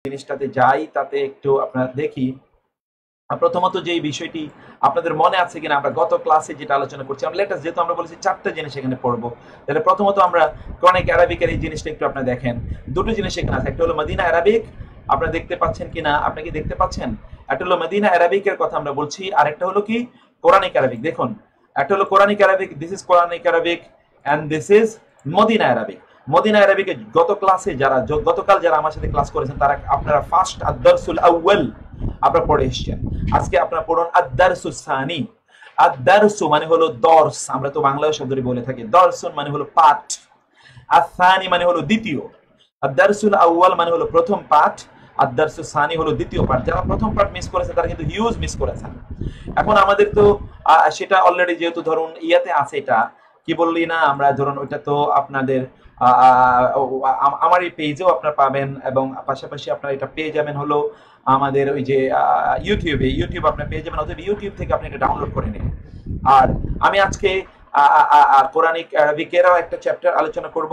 জিনিসটাতে যাই তাতে একটু আপনারা দেখি। প্রথমত যে বিষয়টি আপনাদের মনে আছে কিনা, আমরা গত ক্লাসে যেটা আলোচনা করছি, আমরা লেটেস্ট যেহেতু আমরা বলেছি 4টা জিনিস এখানে পড়বো, তাহলে প্রথমত আমরা কোরআনিক অ্যারাবিকের এই জিনিসটা একটু আপনারা দেখেন। দুটো জিনিস এখানে আছে, একটা হলো মদিনা অ্যারাবিক, আপনারা দেখতে পাচ্ছেন কিনা, আপনি কি দেখতে পাচ্ছেন? একটা হলো মদিনা অ্যারাবিকের কথা আমরা বলছি, আর একটা হলো কি কোরআনিক অ্যারাবিক। দেখুন, একটা হলো Quranic Arabic, this is Quranic Arabic and this is Medina Arabic. Medina অ্যারাবিকে গত ক্লাসে যারা গতকাল যারা আমার সাথে ক্লাস করেছেন তারা আপনারা ফার্স্ট আদ-দারসুল আউয়াল আপনারা পড়ে এসেছেন। আজকে আপনারা পড়ুন আদ-দারসুস সানি। আদ-দারসু মানে হলো দর্স, আমরা তো বাংলায় শব্দটি বলে থাকি। দর্সুন মানে হলো পাঠ, আস-সানি মানে হলো দ্বিতীয়। আদ-দারসুল আউয়াল মানে হলো প্রথম পাঠ, আদ-দারসুস সানি হলো দ্বিতীয় পাঠ। যারা প্রথম পাঠ মিস করেছে তারা কিন্তু হিউজ মিস করেছেন। এখন আমাদের তো সেটা অলরেডি যেহেতু ধরুন ইয়াতে আছে, এটা কি বললি না, আমরা ধরুন ওইটা তো আপনাদের আমার এই পেজেও আপনারা পাবেন, এবং পাশাপাশি আপনারা এটা পেয়ে যাবেন হলো আমাদের ওই যে ইউটিউব আপনারা পেয়ে যাবেন, অথবা ইউটিউব থেকে আপনি এটা ডাউনলোড করে নিন। আর আমি আজকে কোরআনিক অ্যারাবিকেরও একটা চ্যাপ্টার আলোচনা করব,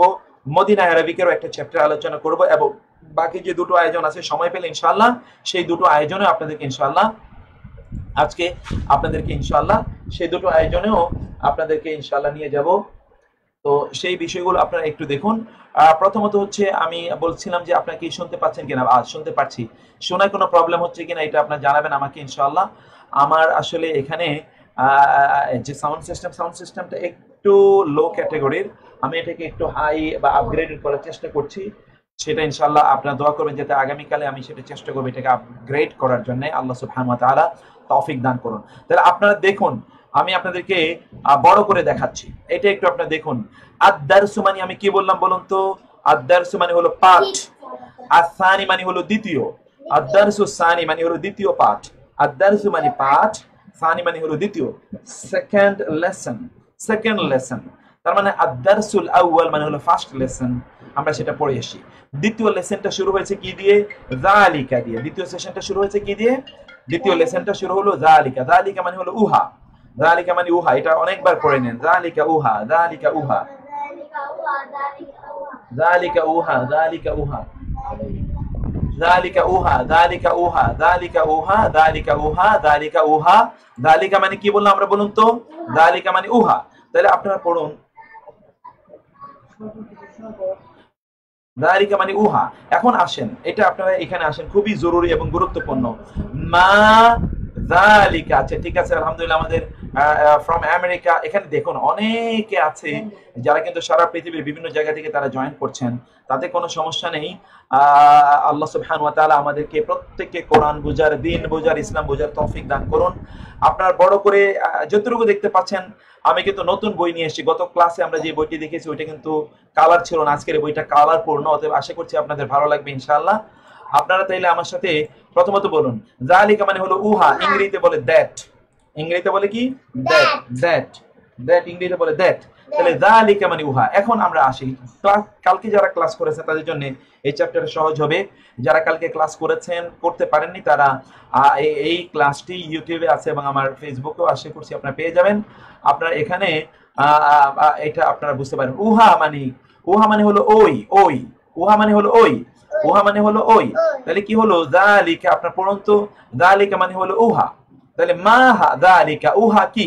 মদিনা অ্যারাবিকেরও একটা চ্যাপ্টার আলোচনা করব, এবং বাকি যে দুটো আয়োজন আছে সময় পেলে ইনশাআল্লাহ সেই দুটো আয়োজনে আপনাদেরকে ইনশাআল্লাহ আজকে আপনাদেরকে ইনশাআল্লাহ সেই দুটো আয়োজনেও আপনাদেরকে ইনশাআল্লাহ নিয়ে যাব। তো সেই বিষয়গুলো আপনারা একটু দেখুন। প্রথমত হচ্ছে আমি বলছিলাম যে আপনারা কি শুনতে পাচ্ছেন কিনা, শুনতে পাচ্ছি, শোনায় কোনো প্রবলেম হচ্ছে কিনা এটা আপনারা জানাবেন আমাকে ইনশাআল্লাহ। আমার আসলে এখানে যে সাউন্ড সিস্টেমটা একটু লো ক্যাটাগরির, আমি এটাকে একটু হাই বা আপগ্রেড করার চেষ্টা করছি, সেটা ইনশাআল্লাহ আপনারা দোয়া করবেন যাতে আগামীকালে আমি সেটা চেষ্টা করব এটাকে আপগ্রেড করার জন্য। আল্লাহ সুবহানাহু ওয়া তাআলা তৌফিক দান করুন। তাহলে আপনারা দেখুন, আমি আপনাদেরকে বড় করে দেখাচ্ছি, এটা একটু আপনারা দেখুন। আদ-দারসু মানে আমি কি বললাম বলুন তো? আদ-দারসু মানে হলো পাঠ, আস-সানি মানে হলো দ্বিতীয়, আদ-দারসু সানি মানে হলো দ্বিতীয় পাঠ। আদ-দারসু মানে পাঠ, সানি মানে হলো দ্বিতীয়, সেকেন্ড লেসন। তার মানে আদ-দারসুল আউয়াল মানে হলো ফার্স্ট লেসন, আমরা সেটা পড়ে এসেছি। দ্বিতীয় লেসনটা শুরু হয়েছে কি দিয়ে? যালিকা দিয়ে। দ্বিতীয় সেশনটা শুরু হয়েছে কি দিয়ে? দ্বিতীয় লেসনটা শুরু হলো যালিকা। যালিকা মানে হলো উহা, যালিকা মানে উহা, এটা অনেকবার পড়ে নেন। যালিকা উহা, যালিকা উহা, যালিকা উহা, যালিকা উহা, যালিকা উহা, যালিকা উহা, যালিকা উহা, যালিকা উহা, যালিকা উহা। যালিকা মানে কি বললাম আমরা বলুন তো? যালিকা মানে উহা। তাহলে আপনারা পড়ুন, যালিকা মানে উহা। এখন আসেন, এটা আপনারা এখানে আসেন, খুবই জরুরি এবং গুরুত্বপূর্ণ। মা যালিকা, আচ্ছা ঠিক আছে, আলহামদুলিল্লাহ আমাদের ফ্রম আমেরিকা এখানে দেখুন অনেকে আছে যারা কিন্তু সারা পৃথিবীর বিভিন্ন জায়গা থেকে তারা জয়েন করছেন, তাতে কোনো সমস্যা নেই। আল্লাহ সুবহানাহু ওয়া তাআলা আমাদেরকে প্রত্যেককে কোরআন বুঝার, দ্বীন বুঝার, ইসলাম বুঝার তৌফিক দান করুন। আপনারা বড় করে যতটুকু দেখতে পাচ্ছেন, আমি কিন্তু নতুন বই নিয়ে এসেছি। গত ক্লাসে আমরা যে বইটি দেখেছি ওইটা কিন্তু কালার ছিল না, আজকের বইটা কালার পূর্ণ, অতএব আশা করছি আপনাদের ভালো লাগবে ইনশাআল্লাহ। আপনারা তাইলে আমার সাথে প্রথমত বলুন, যালিকা মানে হলো উহা, ইংরেজিতে বলে দ্যাট। ইংরেজিতে বলে কি? দ্যাট। ইংরেজিতে বলে দ্যাট। তাহলে যালিকা মানে উহা। এখন আমরা আসি, কালকে যারা ক্লাস করেছে তাদের জন্য এই চ্যাপ্টারটা সহজ হবে। যারা কালকে ক্লাস করেছেন, করতে পারেননি, তারা এই ক্লাসটি ইউটিউবে আছে এবং আমার ফেসবুকেও আশা করছি আপনারা পেয়ে যাবেন। আপনারা এখানে এটা আপনারা বুঝতে পারেন। উহা মানে হলো ওই, উহা মানে হলো ওই, উহা মানে হলো ওই। তাহলে কি হলো? যালিকা, আপনার পড়ুন তো, যালিকা মানে হলো উহা। তাহলে মা যালিকা, উহা কি?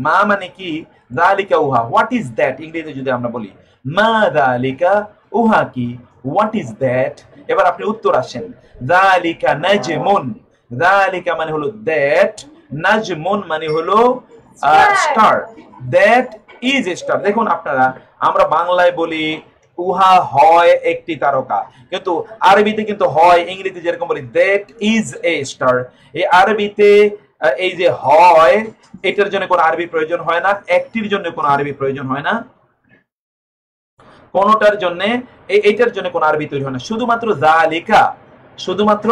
মা মানে কি? যালিকা উহা, হোয়াট ইজ দ্যাট? ইংরেজিতে যদি আমরা বলি মা যালিকা, উহা কি, হোয়াট ইজ দ্যাট? এবার আপনি উত্তর আসেন। যালিকা নাজমুন, যালিকা মানে হলো দ্যাট, নাজমুন মানে হলো star, that is A star. দেখুন আপনারা, আমরা বাংলায় বলি উহা হয় একটি তারকা, কিন্তু আরবিতে কিন্তু হয়, ইংরেজিতে যেরকম বলি দ্যাট ইজ এ স্টার, এই আরবিতে এই যে হয়, এটার জন্য কোনো আরবি প্রয়োজন হয় না, একটির জন্য কোনো আরবি প্রয়োজন হয় না, কোনটার জন্য এইটার জন্য কোনো আরবি তৈরি হয় না। শুধুমাত্র যালিকা, শুধুমাত্র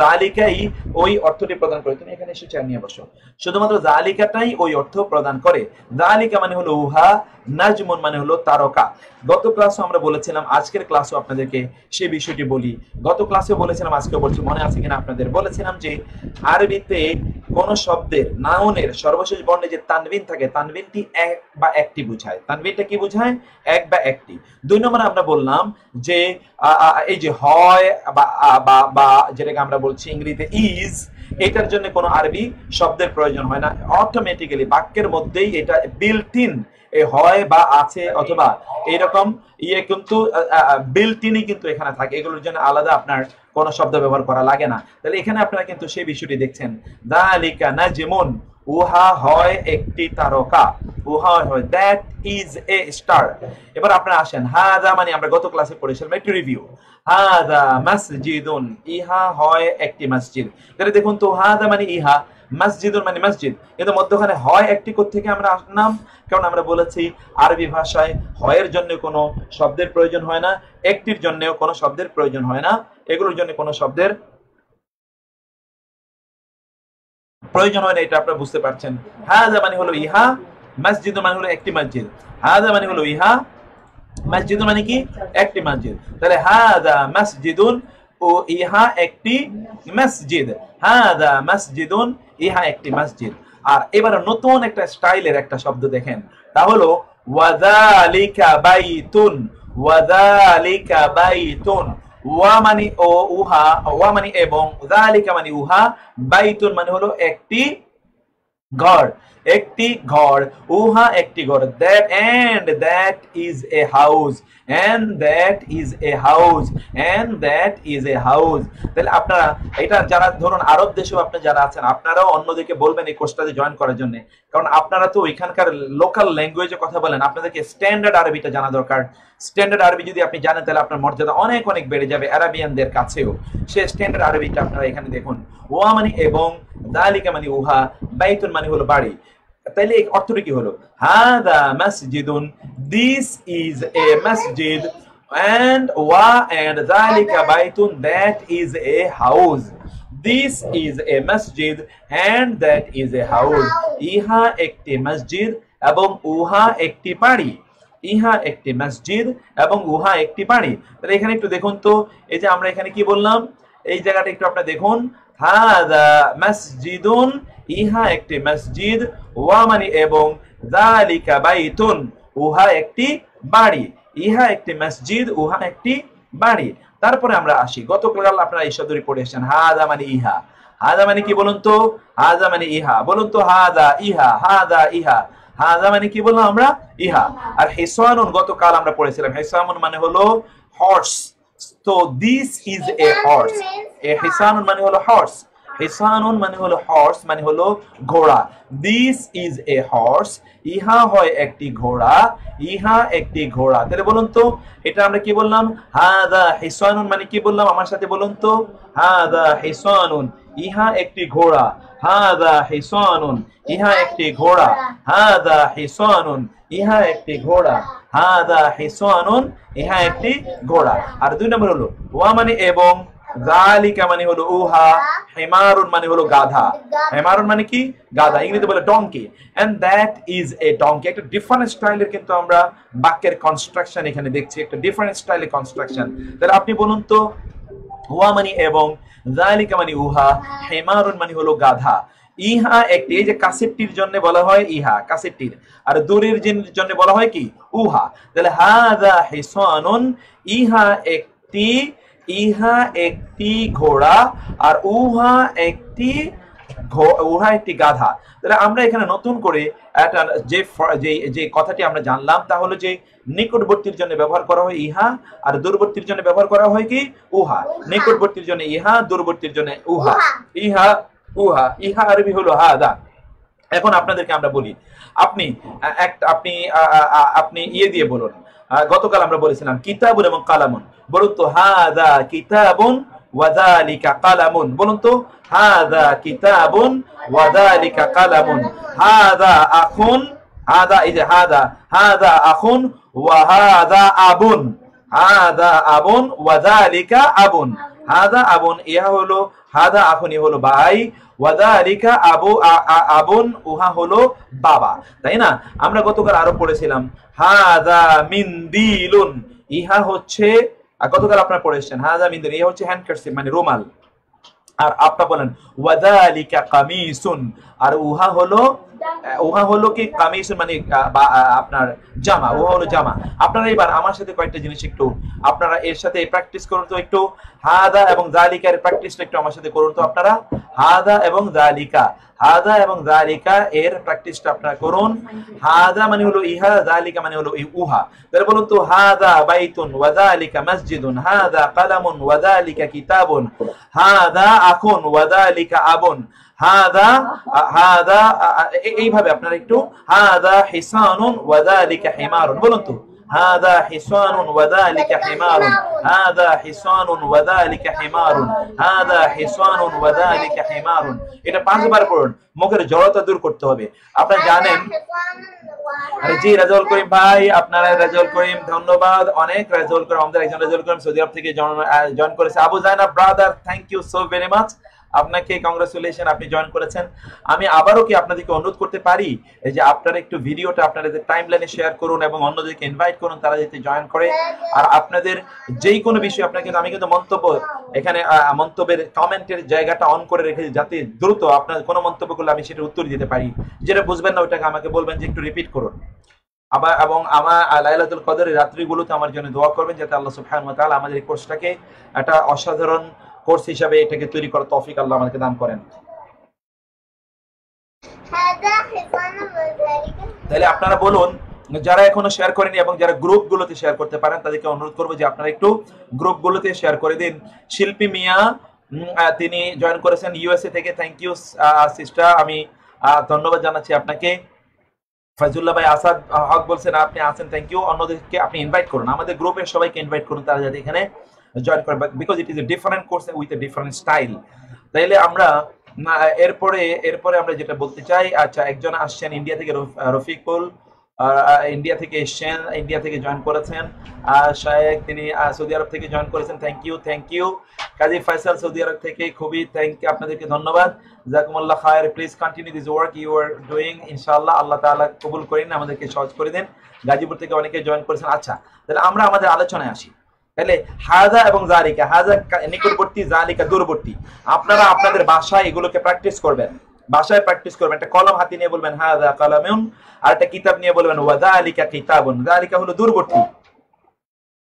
যালিকাই ওই অর্থটি প্রদান করে। তুমি এখানে এসে চেয়ার নিয়ে বসো। শুধুমাত্র যালিকাটাই ওই অর্থ প্রদান করে। যালিকা মানে হলো উহা, নাজমুন মানে হলো তারকা। গত ক্লাসে আমরা বলেছিলাম, আজকের ক্লাসও আপনাদেরকে সেই বিষয়টি বলি। গত ক্লাসেও বলেছিলাম, আজকে বলছি, মনে আছে কিনা আপনাদের? বলেছিলাম যে আরবিতে কোন শব্দের নাউনের সর্বশেষ বর্ণে যে তানবিন থাকে, তানবিনটি এক বা একটি বোঝায়। তানবিনটা কি বোঝায়? এক বা একটি। 2 নম্বরে আমরা বললাম যে এই যে হয় বা যেটাকে আমরা বলছি ইংরেজিতে ইজ, এটার জন্য কোনো আরবি শব্দের প্রয়োজন হয় না, অটোমেটিক্যালি বাক্যের মধ্যেই এটা বিল্ট ইন হয় বা আছে অথবা এরকম কিন্তু বিল্ট ইনই কিন্তু এখানে থাকে, এগুলোর জন্য আলাদা আপনার কোনো শব্দ ব্যবহার করা লাগে না। তাহলে এখানে আপনারা কিন্তু সেই বিষয়টি দেখছেন, যালিকা নাজমুন, উহা হয় একটি তারকা, উহা হয় দ্যাট ইজ এ স্টার। এবার আপনারা আসেন, হাদা মানে আমরা গত ক্লাসে পড়েছিলাম, একটু রিভিউ। হাদা মসজিদুন, ইহা হয় একটি মসজিদ। তাহলে দেখুন তো, হাদা মানে ইহা, মসজিদুন মানে মসজিদ, কিন্তু মধ্যখানে হয় একটি কোত্থেকে আমরা আসলাম? কারণ আমরা বলেছি আরবি ভাষায় হয়ের জন্য কোনো শব্দের প্রয়োজন হয় না, একটির জন্যও কোনো শব্দের প্রয়োজন হয় না, এগুলোর জন্য কোনো শব্দের প্রয়োজন হয় না, এটা আপনারা বুঝতে পারছেন। হাদা মানে হলো ইহা, মসজিদ মানে হলো একটি মসজিদ। হাদা মানে হলো ইহা, মসজিদ মানে কি? একটি মসজিদ। তাহলে হাদা মসজিদুন, ও ইহা একটি মসজিদ। হাদা মসজিদুন, ইহা একটি মসজিদ। আর এবার নতুন একটা স্টাইলের একটা শব্দ দেখেন, তা হলো ওয়াযালিকা বাইতুন। ওয়াযালিকা বাইতুন, ওয়া মানে ও উহা, ওয়া মানে এবং, যালিকা মানে উহা, বাইতুন মানে হলো একটি ঘর, একটি ঘর, উহা একটি ঘর। That and that is a house, and that is a house, and that is a house. তাহলে আপনারা এটা যারা ধরুন আরব দেশেও আপনি যারা আছেন, আপনারাও অন্যদিকে বলবেন এই কোর্সটাতে জয়েন করার জন্য, কারণ আপনারা তো ওইখানকার লোকাল ল্যাঙ্গুয়েজে কথা বলেন, আপনাদেরকে স্ট্যান্ডার্ড আরবিটা জানা দরকার। স্ট্যান্ডার্ড আরবি যদি আপনি জানেন, তাহলে আপনার মর্যাদা অনেক অনেক বেড়ে যাবে আরাবিয়ানদের কাছেও। সে স্ট্যান্ডার্ড আরবিটা আপনারা এখানে দেখুন, ওয়া মানে এবং, যালিকা মানে উহা, বাইতুন মানে হলো বাড়ি। তাইলে এই অর্থটা কি হলো? হাদা মসজিদুন, দিস ইজ এ মসজিদ, and wa and dhalika baytun, that is a house. This is a masjid and that is a house. ইহা একটি মসজিদ এবং উহা একটি বাড়ি। ইহা একটি মসজিদ এবং উহা একটি বাড়ি। তাহলে এখানে একটু দেখুন তো, এই যে আমরা এখানে কি বললাম, এই জায়গাটা একটু আপনারা দেখুন, হাদা মসজিদুন, ইহা একটি মসজিদ, ওয়া মানে এবং, যালিকা বাইতুন, উহা একটি বাড়ি। ইহা একটি মসজিদ, উহা একটি বাড়ি। তারপরে আমরা আসি, গতকাল আপনারা এই শব্দটি পড়ে এসেছেন, হাদা মানে ইহা। হাদা মানে কি বলুন তো? হাদা মানে ইহা, বলুন তো, হাদা ইহা, হাদা ইহা। হাদা মানে কি বললাম আমরা? ইহা। আর হিসানুন গতকাল আমরা পড়েছিলাম, হিসানুন মানে হলো হর্স। তো দিস ইজ এ হর্স, এ হিসানুন মানে হলো হর্স, হিসানুন মানে হলো হর্স মানে হলো ঘোড়া। দিস ইজ এ হর্স, ইহা হয় একটি ঘোড়া, ইহা একটি ঘোড়া। তাহলে বলুন তো, এটা আমরা কি বললাম? হাদা হিসানুন মানে কি বললাম? আমার সাথে বলুন তো, হাদা হিসানুন, ইহা একটি ঘোড়া। হাদা হিসানুন, ইহা একটি ঘোড়া। হাদা হিসানুন, ইহা একটি ঘোড়া। হাদা হিসানুন, ইহা একটি ঘোড়া। আর 2 নম্বর হলো ওয়া মানে এবং, যালিকা মানে হলো উহা, হিমারুন মানে হলো গাধা। হিমারুন মানে কি? গাধা, ইংরেজিতে বলে donkey. And that is a donkey. একটা ডিফারেন্ট স্টাইলের কিন্তু আমরা বাক্যের কনস্ট্রাকশন এখানে দেখছি, একটা ডিফারেন্ট স্টাইলের কনস্ট্রাকশন। তাহলে আপনি বলুন তো, ওয়া মানে এবং, যালিকা মানে উহা, হিমারুন মানে হলো গাধা। ইহা একটি, এই যে কাসেরটির জন্য বলা হয় ইহা, কাসেরটির, আর দূরের জন্য বলা হয় কি? উহা। তাহলে হাদা হিসানুন, ইহা একটি, ইহা একটি ঘোড়া, আর উহা একটি, উহা একটি গাধা। তাহলে আমরা এখানে নতুন করে একটা যে কথাটি আমরা জানলাম, তা হলো যে নিকটবর্তীর জন্য ব্যবহার করা হয় ইহা, আর দূরবর্তীর জন্য ব্যবহার করা হয় কি? উহা। নিকটবর্তীর জন্য ইহা, দূরবর্তীর জন্য উহা। ইহা, উহা, ইহা আরবি হলো হাদা। এখন আপনাদেরকে আমরা বলি, আপনি আপনি ইয়ে দিয়ে বলুন, গতকাল আমরা বলেছিলাম কিতাবুন এবং কালামুন। বলুন তো, হাদা কিতাবুন ওয়া যালিকা কালামুন। বলুন তো, হাদা কিতাবুন ওয়া যালিকা কালামুন। হাদা আখুন, হাদা এই যে হাদা, হাদা আখুন ওয়া হাদা আবুন। হাদা আবুন ওয়া যালিকা আবুন। হাদা আবুন, ইহা হলো হাদা আখুন, ইহা হলো ভাই, ওয়াদালিকা আবুন, উহা হলো বাবা, তাই না? আমরা গতকাল আরো পড়েছিলাম হাদা মিন্দিলুন, ইহা হচ্ছে গতকাল আপনারা পড়েছেন হাদা মিন্দিল, ইহা হচ্ছে হ্যান্ডকারচিফ মানে রুমাল। আর আপনারা বলেন ওয়াদালিকা কামিসুন, আর উহা হলো কি কামিসুন মানে আপনার জামা, উহা হলো জামা। আপনারা এবার আমার সাথে কয়েকটা জিনিস একটু আপনারা এর সাথে প্র্যাকটিস করুন তো, একটু হাদা এবং যালিকার প্র্যাকটিসটা একটু আমার সাথে করুন তো আপনারা। হাদা এবং যালিকা, হাদা এবং যালিকা এর প্র্যাকটিসটা আপনারা করুন। হাদা মানে হলো ইহা, যালিকা মানে হলো উহা। তাহলে বলুন তো হাদা বাইতুন ওয়া যালিকা মসজিদুন, হাদা কলামুন ওয়া যালিকা কিতাবুন, হাদা আখুন ওয়া যালিকা আবুন, হাদা হাদা এইভাবে আপনারা একটু হাদা হিসানুন ওয়া যালিকা হিমারুন বলুন তো, হাদা হিসানুন ওয়া যালিকা হিমারুন, হাদা হিসানুন ওয়া যালিকা হিমারুন, হাদা হিসানুন ওয়া যালিকা হিমারুন। এটা 5 বার পড়ুন, মুখের জড়তা দূর করতে হবে। আপনারা জানেন, আরে জি রাজউল করিম ভাই, আপনারা রাজউল করিম ধন্যবাদ, অনেক রাজউল করিম, আমাদের একজন রাজউল করিম সৌদি আরব থেকে জয়েন করেছে, Abu Zainab brother, thank you so very much, আপনাকে কংগ্রাচুলেশন, আপনি জয়েন করেছেন। আমি আবারও কি আপনাদেরকে অনুরোধ করতে পারি, এই যে আপনারা একটু ভিডিওটা আপনারা টাইমলাইনে শেয়ার করুন এবং অন্যদেরকে ইনভাইট করুন, তারা যাতে জয়েন করে। আর আপনাদের যেই কোনো বিষয় আপনাকে, আমি কিন্তু মন্তব্য এখানে মন্তব্যের কমেন্টের জায়গাটা অন করে রেখেছি, যাতে দ্রুত আপনার কোনো মন্তব্য করলে আমি সেটা উত্তর দিতে পারি। যেটা বুঝবেন না ওইটাকে আমাকে বলবেন যে একটু রিপিট করুন। আবার এবং আমার লাইলাতুল কদরের রাত্রিগুলোতে আমার জন্য দোয়া করবেন, যাতে আল্লাহ সুবহানাহু ওয়া তাআলা আমাদের এই কোর্সটাকে একটা অসাধারণ কোর্স হিসাবে এটাকে তৈরি করার তৌফিক আল্লাহ আমাদেরকে দান করেন। তাহলে আপনারা বলুন, যারা এখনো শেয়ার করেনি এবং যারা গ্রুপগুলোতে শেয়ার করতে পারেন তাদেরকে অনুরোধ করবো যে আপনারা একটু গ্রুপগুলোতে শেয়ার করে দিন। শিল্পী মিয়া তিনি জয়েন করেছেন ইউএসএ থেকে, থ্যাংক ইউ সিস্টার, আমি ধন্যবাদ জানাচ্ছি আপনাকে। ফাইজুল্লাহ ভাই আসাদ হক বলছেন আপনি আছেন, থ্যাংক ইউ। অন্যদেরকে আপনি ইনভাইট করুন, আমাদের গ্রুপের সবাইকে ইনভাইট করুন, তারা যাতে এখানে জয়েন করে, because it is a different course with a different style. তাইলে আমরা এরপরে আমরা যেটা বলতে চাই, আচ্ছা একজন আসছেন ইন্ডিয়া থেকে, রফিকুল ইন্ডিয়া থেকে এসছেন, ইন্ডিয়া থেকে জয়েন করেছেন। শায়েক তিনি সৌদি আরব থেকে জয়েন করেছেন, thank you. Kazi Faisal Saudi Arab থেকে, খুবই আপনাদেরকে ধন্যবাদ, জাযাকুমুল্লাহ খায়ের। Please continue this work you are doing, ইনশাআল্লাহ আল্লাহ তাআলা কবুল করেন, আমাদেরকে সহজ করে দেন। গাজীপুর থেকে অনেকে জয়েন করেছেন। আচ্ছা তাহলে আমরা আমাদের আলোচনায় আসি। তাহলে হাযা এবং যালিকা, হাযা নিকটবর্তী, যালিকা দূরবর্তী। আপনারা আপনাদের ভাষায় এগুলোকে প্র্যাকটিস করবেন, ভাষায় প্র্যাকটিস করবেন। একটা কলম হাতে নিয়ে বলবেন হাযা কলামুন, আর একটা কিতাব নিয়ে বলবেন ওয়া যালিকা কিতাবুন। যালিকা হলো দূরবর্তী,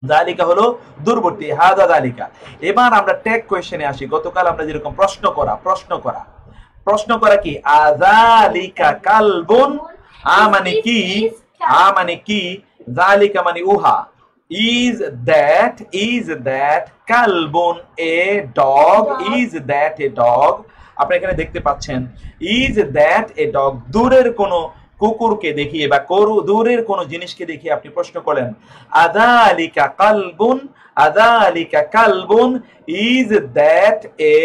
যালিকা হলো দূরবর্তী, হাযা যালিকা। এবার আমরা ট্যাগ কোশ্চেনে আসি। গতকাল আমরা যেরকম প্রশ্ন করা কি, আযালিকা কালবুন, মানে কি, যালিকা মানে উহা, is that kalbun a dog, is that a dog। আপনারা এখানে দেখতে পাচ্ছেন is that a dog, দূরের কোনো কুকুরকে দেখিয়ে বা দূরের কোনো জিনিসকে দেখিয়ে আপনি প্রশ্ন করেন আযালিকা কালবুন, is that a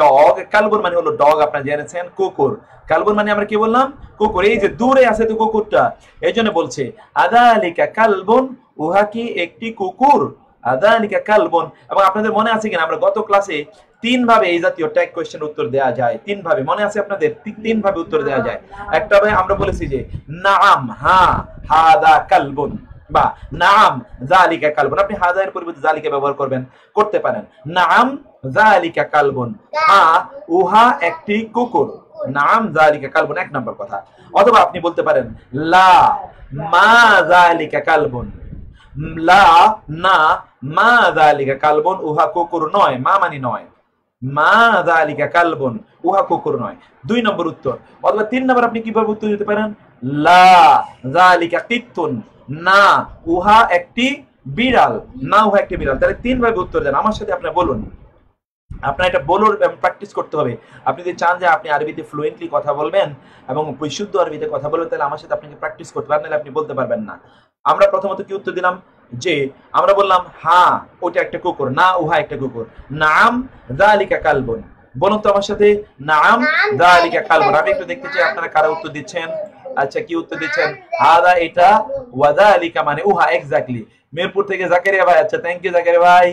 dog। কালবুন মানে হলো ডগ, আপনারা জেনেছেন, কুকুর। কালবুন মানে আমরা কি বললাম, কুকুর। এই যে দূরে আছে তো কুকুরটা, এই জন্য বলছে আযালিকা কালবুন, উহা কি একটি কুকুর, আযালিকা কালবুন। এবং আপনাদের মনে আছে কিনা, আমরা গত ক্লাসে 3 ভাবে এই জাতীয় ট্যাগ কোশ্চেন উত্তর দেওয়া যায়, 3 ভাবে, মনে আছে আপনাদের? 3 ভাবে উত্তর দেওয়া যায়। একটা ভাবে আমরা বলেছি যে নাআম, হ্যাঁ, হাদা কালবুন, বা নাআম যালিকা কালবুন। আপনি হাদা এর পরিবর্তে যালিকা ব্যবহার করতে পারেন। নাআম যালিকা কালবুন, হ্যাঁ উহা একটি কুকুর, নাআম যালিকা কালবুন, 1 নম্বর কথা। অথবা আপনি বলতে পারেন লা মা যালিকা কালবুন, লা না মা যালিকা কালবুন, উহা কুকুর নয়, মা মানে নয়, মা যালিকা কালবুন, উহা কুকুর নয়, 2 নম্বর উত্তর। অথবা 3 নম্বর আপনি কিভাবে উত্তর দিতে পারেন, লা যালিকা কিত্তুন, না উহা একটি বিড়াল, না উহা একটি বিড়াল। তাহলে 3 ভাবে উত্তর দেন। আমার সাথে আপনি বলুন, আপনার এটা বলার প্র্যাকটিস করতে হবে। আপনি যদি চান যে আপনি আরবিতে ফ্লুয়েন্টলি কথা বলবেন এবং বিশুদ্ধ আরবিতে কথা বলবেন, তাহলে আমার সাথে আপনাকে প্র্যাকটিস করতে পারেন, নাহলে আপনি বলতে পারবেন না। আমরা প্রথমত কি উত্তর দিলাম, যে আমরা বললাম হ্যাঁ ওটা একটা কুকুর, না উহা একটা কুকুর। নাম যালিকা কালবুন, বলুন তো আমার সাথে, নাম যালিকা কালবুন। আমি একটু দেখতে চাই আপনারা কারা উত্তর দিচ্ছেন। আচ্ছা কি উত্তর দিচ্ছেন, হাদা এটা, ওয়া যালিকা মানে উহা, এক্স্যাক্টলি। মিরপুর থেকে জাকারিয়া ভাই, আচ্ছা থ্যাংক ইউ জাকারিয়া ভাই।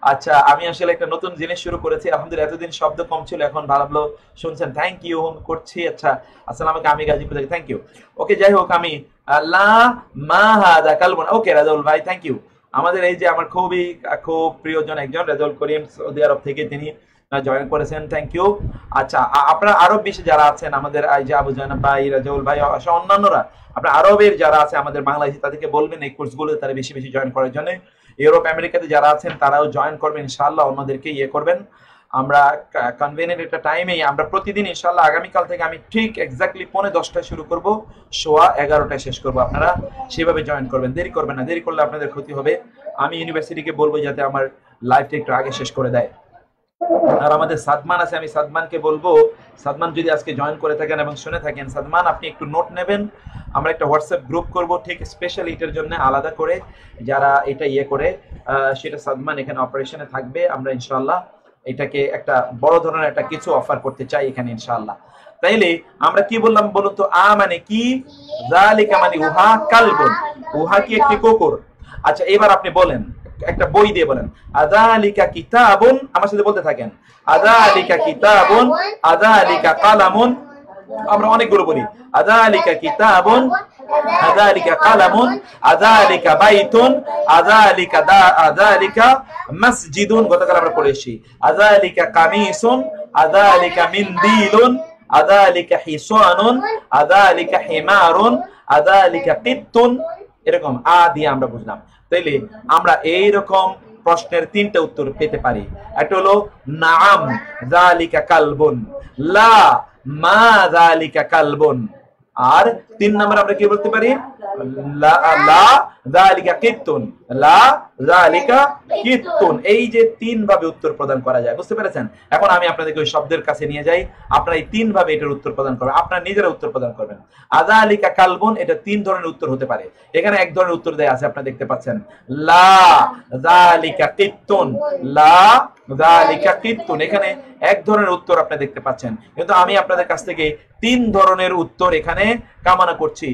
আচ্ছা, আমি আসলে একটা নতুন জিনিস শুরু করেছি, আলহামদুলিল্লাহ। এতদিন শব্দ কম ছিল, এখন ভালো শুনছেন, থ্যাংক ইউ করছি। আচ্ছা, আসসালামু আলাইকুম, আমি গাজীপুর থেকে, থ্যাংক ইউ। ওকে, যাই হোক, আমি লা মা হাদা কালবুন। ওকে রাজাউল ভাই, থ্যাংক ইউ। আমাদের এই যে আমার খুব প্রিয়জন একজন রাজাউল করিম, সৌদি আরব থেকে তিনি জয়েন করেছেন, থ্যাংক ইউ। আচ্ছা, আপনারা আরব বিশ্বে যারা আছেন, আমাদের এই যে আবু জানাব ভাই, রাজাউল ভাই, অন্যান্যরা, আপনার আরবের যারা আছে আমাদের বাংলাদেশে, তাদেরকে বলবেন এই কোর্সগুলো তারা বেশি বেশি জয়েন করার জন্য। ইউরোপ আমেরিকাতে যারা আছেন তারাও জয়েন করবেন ইনশাআল্লাহ, অন্যদেরকে ইয়ে করবেন। আমরা কনভেনিয়েন্ট একটা টাইমেই আমরা প্রতিদিন ইনশাআল্লাহ আগামীকাল থেকে আমি ঠিক এক্স্যাক্টলি 10:45টায় শুরু করব, 11:15টায় শেষ করব। আপনারা সেভাবে জয়েন করবেন, দেরি করবেন না, দেরি করলে আপনাদের ক্ষতি হবে। আমি ইউনিভার্সিটিকে বলবো যাতে আমার লাইফটা একটু আগে শেষ করে দেয়। আর আমাদের সাদমান আছে, আমি সাদমানকে বলবো, সাদমান যদি আজকে জয়েন করে থাকেন এবং শুনে থাকেন, সাদমান আপনি একটু নোট নেবেন। আমরা একটা হোয়াটসঅ্যাপ গ্রুপ করব ঠিক স্পেশাল এটার জন্য আলাদা করে, যারা এটা ইয়ে করে সেটা সাদমান এখানে অপারেশনে থাকবে। আমরা ইনশাআল্লাহ এটাকে একটা বড় ধরনের একটা কিছু অফার করতে চাই এখানে ইনশাআল্লাহ। তাইলে আমরা কি বললাম বলুন তো? মানে কি? যালিকা মানে উহা, কালবুন উহা কি একটি কুকুর। আচ্ছা, এবার আপনি বলেন, একটা বই দিয়ে বলেন, আযালিকা কিতাবুন, আমার সাথে বলতে থাকেন, আযালিকা কিতাবুন, আযালিকা কালামুন। আমরা অনেকগুলো বলি, আযালিকা কিতাবুন, আযালিকা কালামুন, আযালিকা বাইতুন, আযালিকা মসজিদুন, গতকাল আমরা পড়েছি, আযালিকা কামিসুন, আযালিকা মিনদিলুন, আযালিকা হিসানুন, আযালিকা হিমারুন, আযালিকা কিত্তুন। এরকম দিয়ে আমরা বুঝলাম। তাইলে আমরা এইরকম প্রশ্নের 3টা উত্তর পেতে পারি। একটা হলো নাম যালিকা কালবুন, লা মা যালিকা কালবুন, আর 3 নম্বর আমরা কি বলতে পারি? লা যালিকা কিত্তুন, লা যালিকা কিত্তুন। এই যে 3 ভাবে উত্তর প্রদান করা যায়, বুঝতে পেরেছেন? এখন আমি আপনাদেরকে ওই শব্দের কাছে নিয়ে যাই, আপনারা এই 3 ভাবে এটার উত্তর প্রদান করবেন, আপনারা নিজেরা উত্তর প্রদান করবেন। আযালিকা কালবুন, এটা 3 ধরনের উত্তর হতে পারে। এখানে এক ধরনের উত্তর দেয়া আছে, আপনারা দেখতে পাচ্ছেন, লা যালিকা কিত্তুন, লা যালিকা কিত্তুন। এখানে এক ধরনের উত্তর আপনারা দেখতে পাচ্ছেন, কিন্তু আমি আপনাদের কাছ থেকে 3 ধরনের উত্তর এখানে কামনা করছি।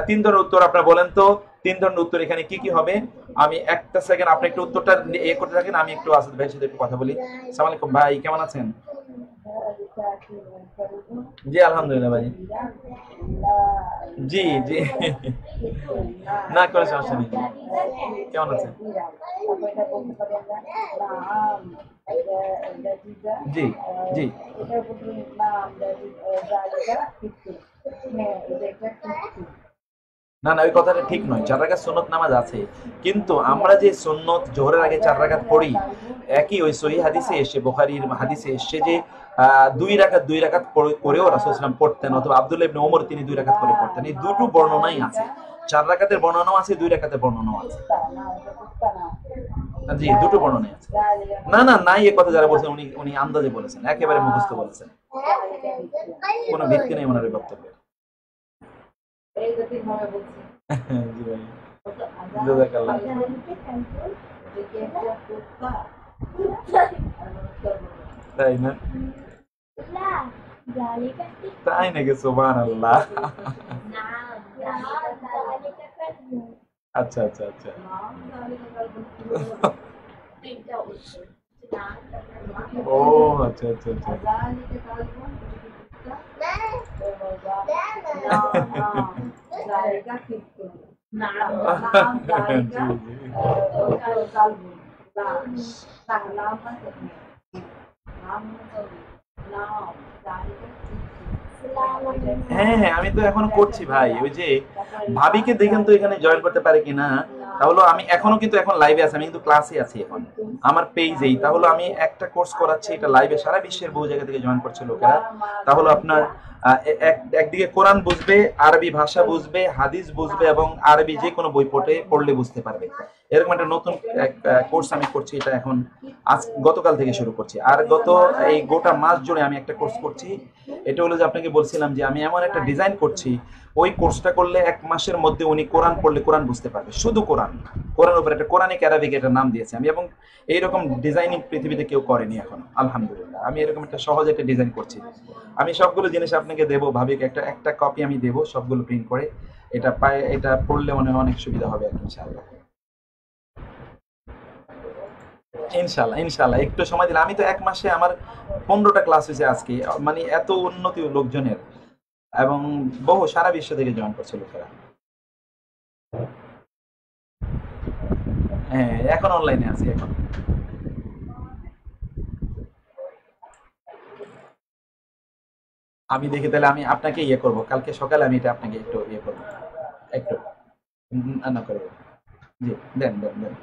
3 ধরনের উত্তর আপনারা বলেন তো, 3 ধরনের উত্তর এখানে কি কি হবে? আমি একটা সেকেন্ড, আপনি একটু উত্তরটা করতে থাকেন, আমি একটু আসাদ ভাইয়ের সাথে একটু কথা বলি। আসসালামু আলাইকুম ভাই, কেমন আছেন? জি আলহামদুলিল্লাহ ভাই। জি জি, না কোনো সমস্যা নেই। কেমন আছেন? জি জি। না না, ওই কথাটা ঠিক নয়। 4 রাকাত সুন্নত নামাজ আছে, কিন্তু আমরা যে সুন্নত জোহরের আগে 4 রাকাত পড়ি, একই ওই সহিহ হাদিসে এসে, বুখারীর হাদিসে এসে যে 2 রাকাত করেও রাসূল সাল্লাল্লাহু আলাইহি ওয়াসাল্লাম পড়তেন, অথবা আব্দুল্লাহ ইবনে ওমর তিনি 2 রাকাত করে পড়তেন। এই দুটো বর্ণনাই আছে, 4 রাকাতের বর্ণনাও আছে, 2 রাকাতের বর্ণনাও আছে। জি, দুটো বর্ণনাই আছে। না না, নাই এ কথা যারা বলছেন, উনি আন্দাজে বলেছেন, একেবারে মুখস্থ বলেছেন, কোনো ভিত্তি নেই ওনার বক্তব্যের। জি ভাই, জাযাকাল্লাহ। তাই না? তাই নাকি? সুবহানাল্লাহ। আচ্ছা আচ্ছা আচ্ছা। ও আচ্ছা আচ্ছা আচ্ছা। হ্যাঁ হ্যাঁ, আমি তো এখনো করছি ভাই। ওই যে ভাবিকে দেখেন তো এখানে জয়েন করতে পারে কিনা। তাহলে আমি এখনো কিন্তু এখন লাইভে আছি, আমি কিন্তু ক্লাসে আছি এখন আমার পেজেই। তাহলে আমি একটা কোর্স করাচ্ছি, এটা লাইভে সারা বিশ্বের বহু জায়গা থেকে জয়েন করছে লোকেরা। তাহলে আপনার একদিকে কোরআন বুঝবে, আরবি ভাষা বুঝবে, হাদিস বুঝবে, এবং আরবি যে কোনো বই পড়লে বুঝতে পারবে। এরকম একটা নতুন কোর্স আমি করছি, এটা এখন গতকাল থেকে শুরু করছি। আর এই গোটা মাস জুড়ে আমি একটা কোর্স করছি। এটা হলো যে আপনাকে বলছিলাম যে আমি এমন একটা ডিজাইন করছি, ওই কোর্সটা করলে 1 মাসের মধ্যে উনি কোরআন পড়লে কোরআন বুঝতে পারবে, শুধু কোরআনের উপর একটা কোরআনিক অ্যারাবিক এটার নাম দিয়েছি আমি। এবং এইরকম ডিজাইনিং পৃথিবীতে কেউ করেনি এখনো, আলহামদুলিল্লাহ। আমি এরকম একটা সহজ একটা ডিজাইন করছি। আমি সবগুলো জিনিস আপনাকে দেবো, ভাবিকে একটা কপি আমি দেবো, সবগুলো প্রিন্ট করে। এটা পড়লে মনে হয় অনেক সুবিধা হবে ইনশাআল্লাহ। ইনশাল্লাহ ইনশাল্লাহ একটু সময় দিলে, আমি তো এক মাসে আমার 15টা ক্লাস হয়েছে আজকে, মানে এত উন্নতি লোকজনের, এবং বহু সারা বিশ্ব থেকে জয়েন করছে লোকেরা। হ্যাঁ এখন অনলাইনে আছি এখন। আমি দেখি তাহলে আমি আপনাকে ইয়ে করব, কালকে সকালে আমি এটা আপনাকে একটু ইয়ে করবো, একটু না করবো। জি, দেন দেন দেন।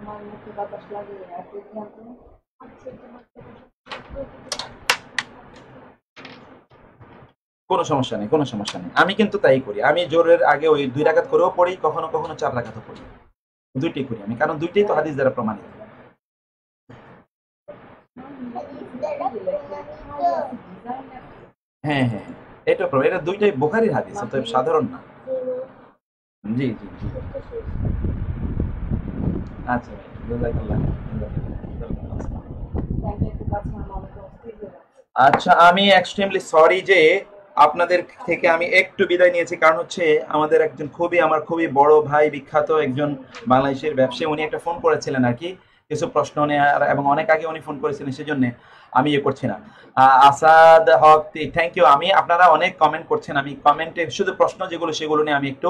আমার মুখে বাতাস লাগিয়ে আর তুই জানতো না? কোনো সমস্যা নেই, কোনো সমস্যা নেই, আমি কিন্তু তাই করি। আমি জোরের আগে ওই 2 রাকাত করেও পড়ি, কখনো কখনো 4 রাকাতও পড়ি, দুইটাই করি আমি, কারণ দুইটাই তো হাদিস দ্বারা প্রমাণিত। হ্যাঁ হ্যাঁ হ্যাঁ, এটা এটা দুইটাই বুখারীর হাদিস, অতএব সাধারণ না। জি জি জি। আচ্ছা ভাই, জাযাকাল্লাহ। আচ্ছা, আমি এক্সট্রিমলি সরি যে আপনাদের থেকে আমি একটু বিদায় নিয়েছি, কারণ হচ্ছে আমাদের একজন আমার খুবই বড় ভাই, বিখ্যাত একজন বাংলাদেশের ব্যবসায়ী, উনি একটা ফোন করেছিলেন আর কি, কিছু প্রশ্ন নিয়ে, এবং অনেক আগে উনি ফোন করেছিলেন, সেজন্য আমি ইয়ে করছি না। আসাদ হক, থ্যাংক ইউ। আমি আপনারা অনেক কমেন্ট করছেন, আমি কমেন্টে শুধু প্রশ্ন যেগুলো সেগুলো নিয়ে আমি একটু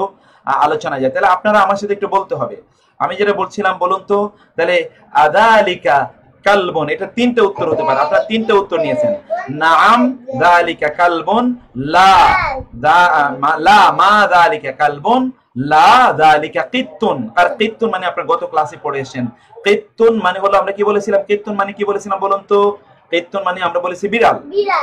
আলোচনা যাই, তাহলে আপনারা আমার সাথে একটু বলতে হবে। আমি যেটা বলছিলাম বলুন তো, তাহলে আদালিকা কালবন, এটা 3টে উত্তর হতে পারে, আপনারা 3টে উত্তর নিয়েছেন। নাম যালিকা কালবন, লা লা মা যালিকা কালবন, লা যালিকা কিত্তুন। আর কিত্তুন মানে আপনারা গত ক্লাসে পড়ে এসেছেন, কিত্তুন মানে হলো, আমরা কি বলেছিলাম, কিত্তুন মানে কি বলেছিলাম বলুন তো? কিত্তুন মানে আমরা বলেছি বিড়াল,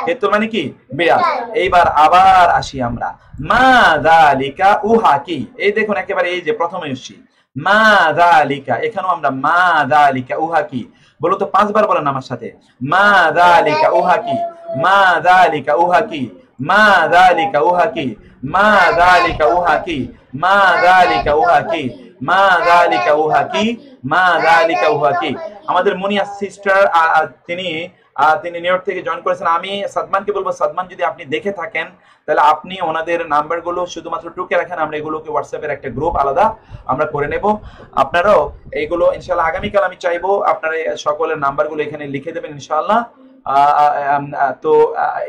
কিত্তুন মানে কি বিড়াল। এইবার আবার আসি আমরা, মা যালিকা উহা কি, এই দেখুন একেবারে এই যে প্রথমে আসছি, মা যালিকা, এখানেও আমরা মা যালিকা উহা কি, বলো তো 5বার বলেন আমার সাথে, মা যালিকা উহা কি, মা যালিকা উহা কি, মা যালিকা উহা কি, মা যালিকা উহা কি, মা যালিকা উহা কি, মা যালিকা উহা কি, মা যালিকা উহা কি। আমাদের মুনিয়া সিস্টার, তিনি তিনি নিউ ইয়র্ক থেকে জয়েন করেছেন। আমি সাদমানকে বলবো, সাদমান যদি আপনি দেখে থাকেন তাহলে আপনি ওনাদের নাম্বারগুলো শুধুমাত্র টুকে রাখেন, আমরা এগুলোকে হোয়াটসঅ্যাপের একটা গ্রুপ আলাদা আমরা করে নেব। আপনারাও এইগুলো ইনশাআল্লাহ আগামীকাল আমি চাইবো আপনারা সকলের নাম্বারগুলো এখানে লিখে দেবেন ইনশাআল্লাহ। তো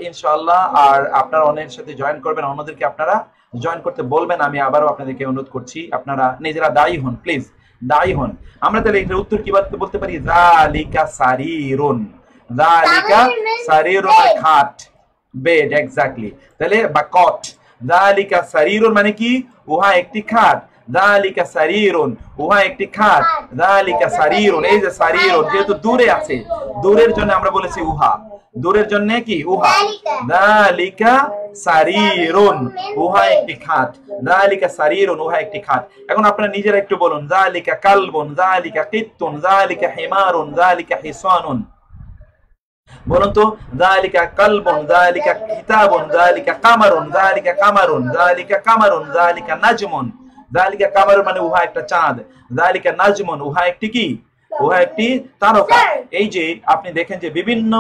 ইনশাআল্লাহ, আর আপনারা অন্যের সাথে জয়েন করবেন, অন্যদেরকে আপনারা জয়েন করতে বলবেন। আমি আবারও আপনাদেরকে অনুরোধ করছি, আপনারা নিজেরা দায়ী হন, প্লিজ দায়ী হন। আমরা তাহলে এটার উত্তর কি বলতে পারি? যালিকা সারিরুন, যালিকা সারিরুন খাট, বেড, এক্স্যাক্টলি। তাহলে বা কট, যালিকা সারিরুন মানে কি? উহা একটি খাট, যালিকা সারিরুন, উহা একটি খাট, যালিকা সারিরুন। এই যে সারিরুন যেহেতু দূরে আছে, দূরের জন্য আমরা বলেছি উহা, দূরের জন্য কি উহা, যালিকা সারিরুন, উহা একটি খাট, যালিকা সারিরুন, উহা একটি খাট। এখন আপনারা নিজেরা একটু বলুন, যালিকা কালবুন, যালিকা কিত্তুন, যালিকা হিমারুন, যালিকা হিসানুন। বলুন তো, যালিকা কালবুন, যালিকা কিতাবুন, যালিকা কামারুন, যালিকা কামারুন, যালিকা কামারুন, যালিকা নাজমুন। যালিকা কামারুন মানে উহা একটা চাঁদ, যালিকা নাজমুন, উহা একটি কি, উহা একটি তারকা। এই যে আপনি দেখেন যে বিভিন্ন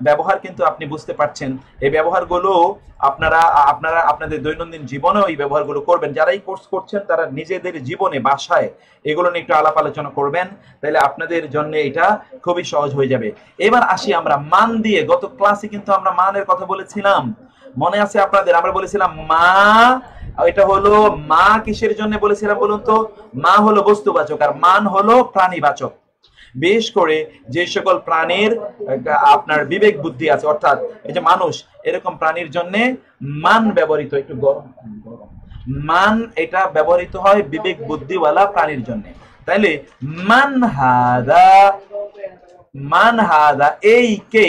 ব্যবহার কিন্তু আপনি বুঝতে পারছেন, এই ব্যবহারগুলো আপনারা আপনাদের দৈনন্দিন জীবনেও এই ব্যবহারগুলো করবেন। যারা এই কোর্স করছেন তারা নিজেদের জীবনে বাসায় এগুলো নিয়ে একটু আলাপ আলোচনা করবেন, তাহলে আপনাদের জন্য এটা খুবই সহজ হয়ে যাবে। এবার আসি আমরা মান দিয়ে, গত ক্লাসে কিন্তু আমরা মানের কথা বলেছিলাম, মনে আছে আপনাদের? আমরা বলেছিলাম মা, এটা হলো মা কিসের জন্য বলেছিলাম বলুন তো? মা হলো বস্তুবাচক আর মান হলো প্রাণীবাচক। বিশেষ করে যে সকল প্রাণীর আপনার বিবেক বুদ্ধি আছে, অর্থাৎ এই যে মানুষ, এরকম প্রাণীর জন্য মান ব্যবহৃত, একটু গরম মান এটা ব্যবহৃত হয় বিবেক বুদ্ধিওয়ালা প্রাণীর জন্য। তাইলে মান হাদা, মান হাদা এই কে,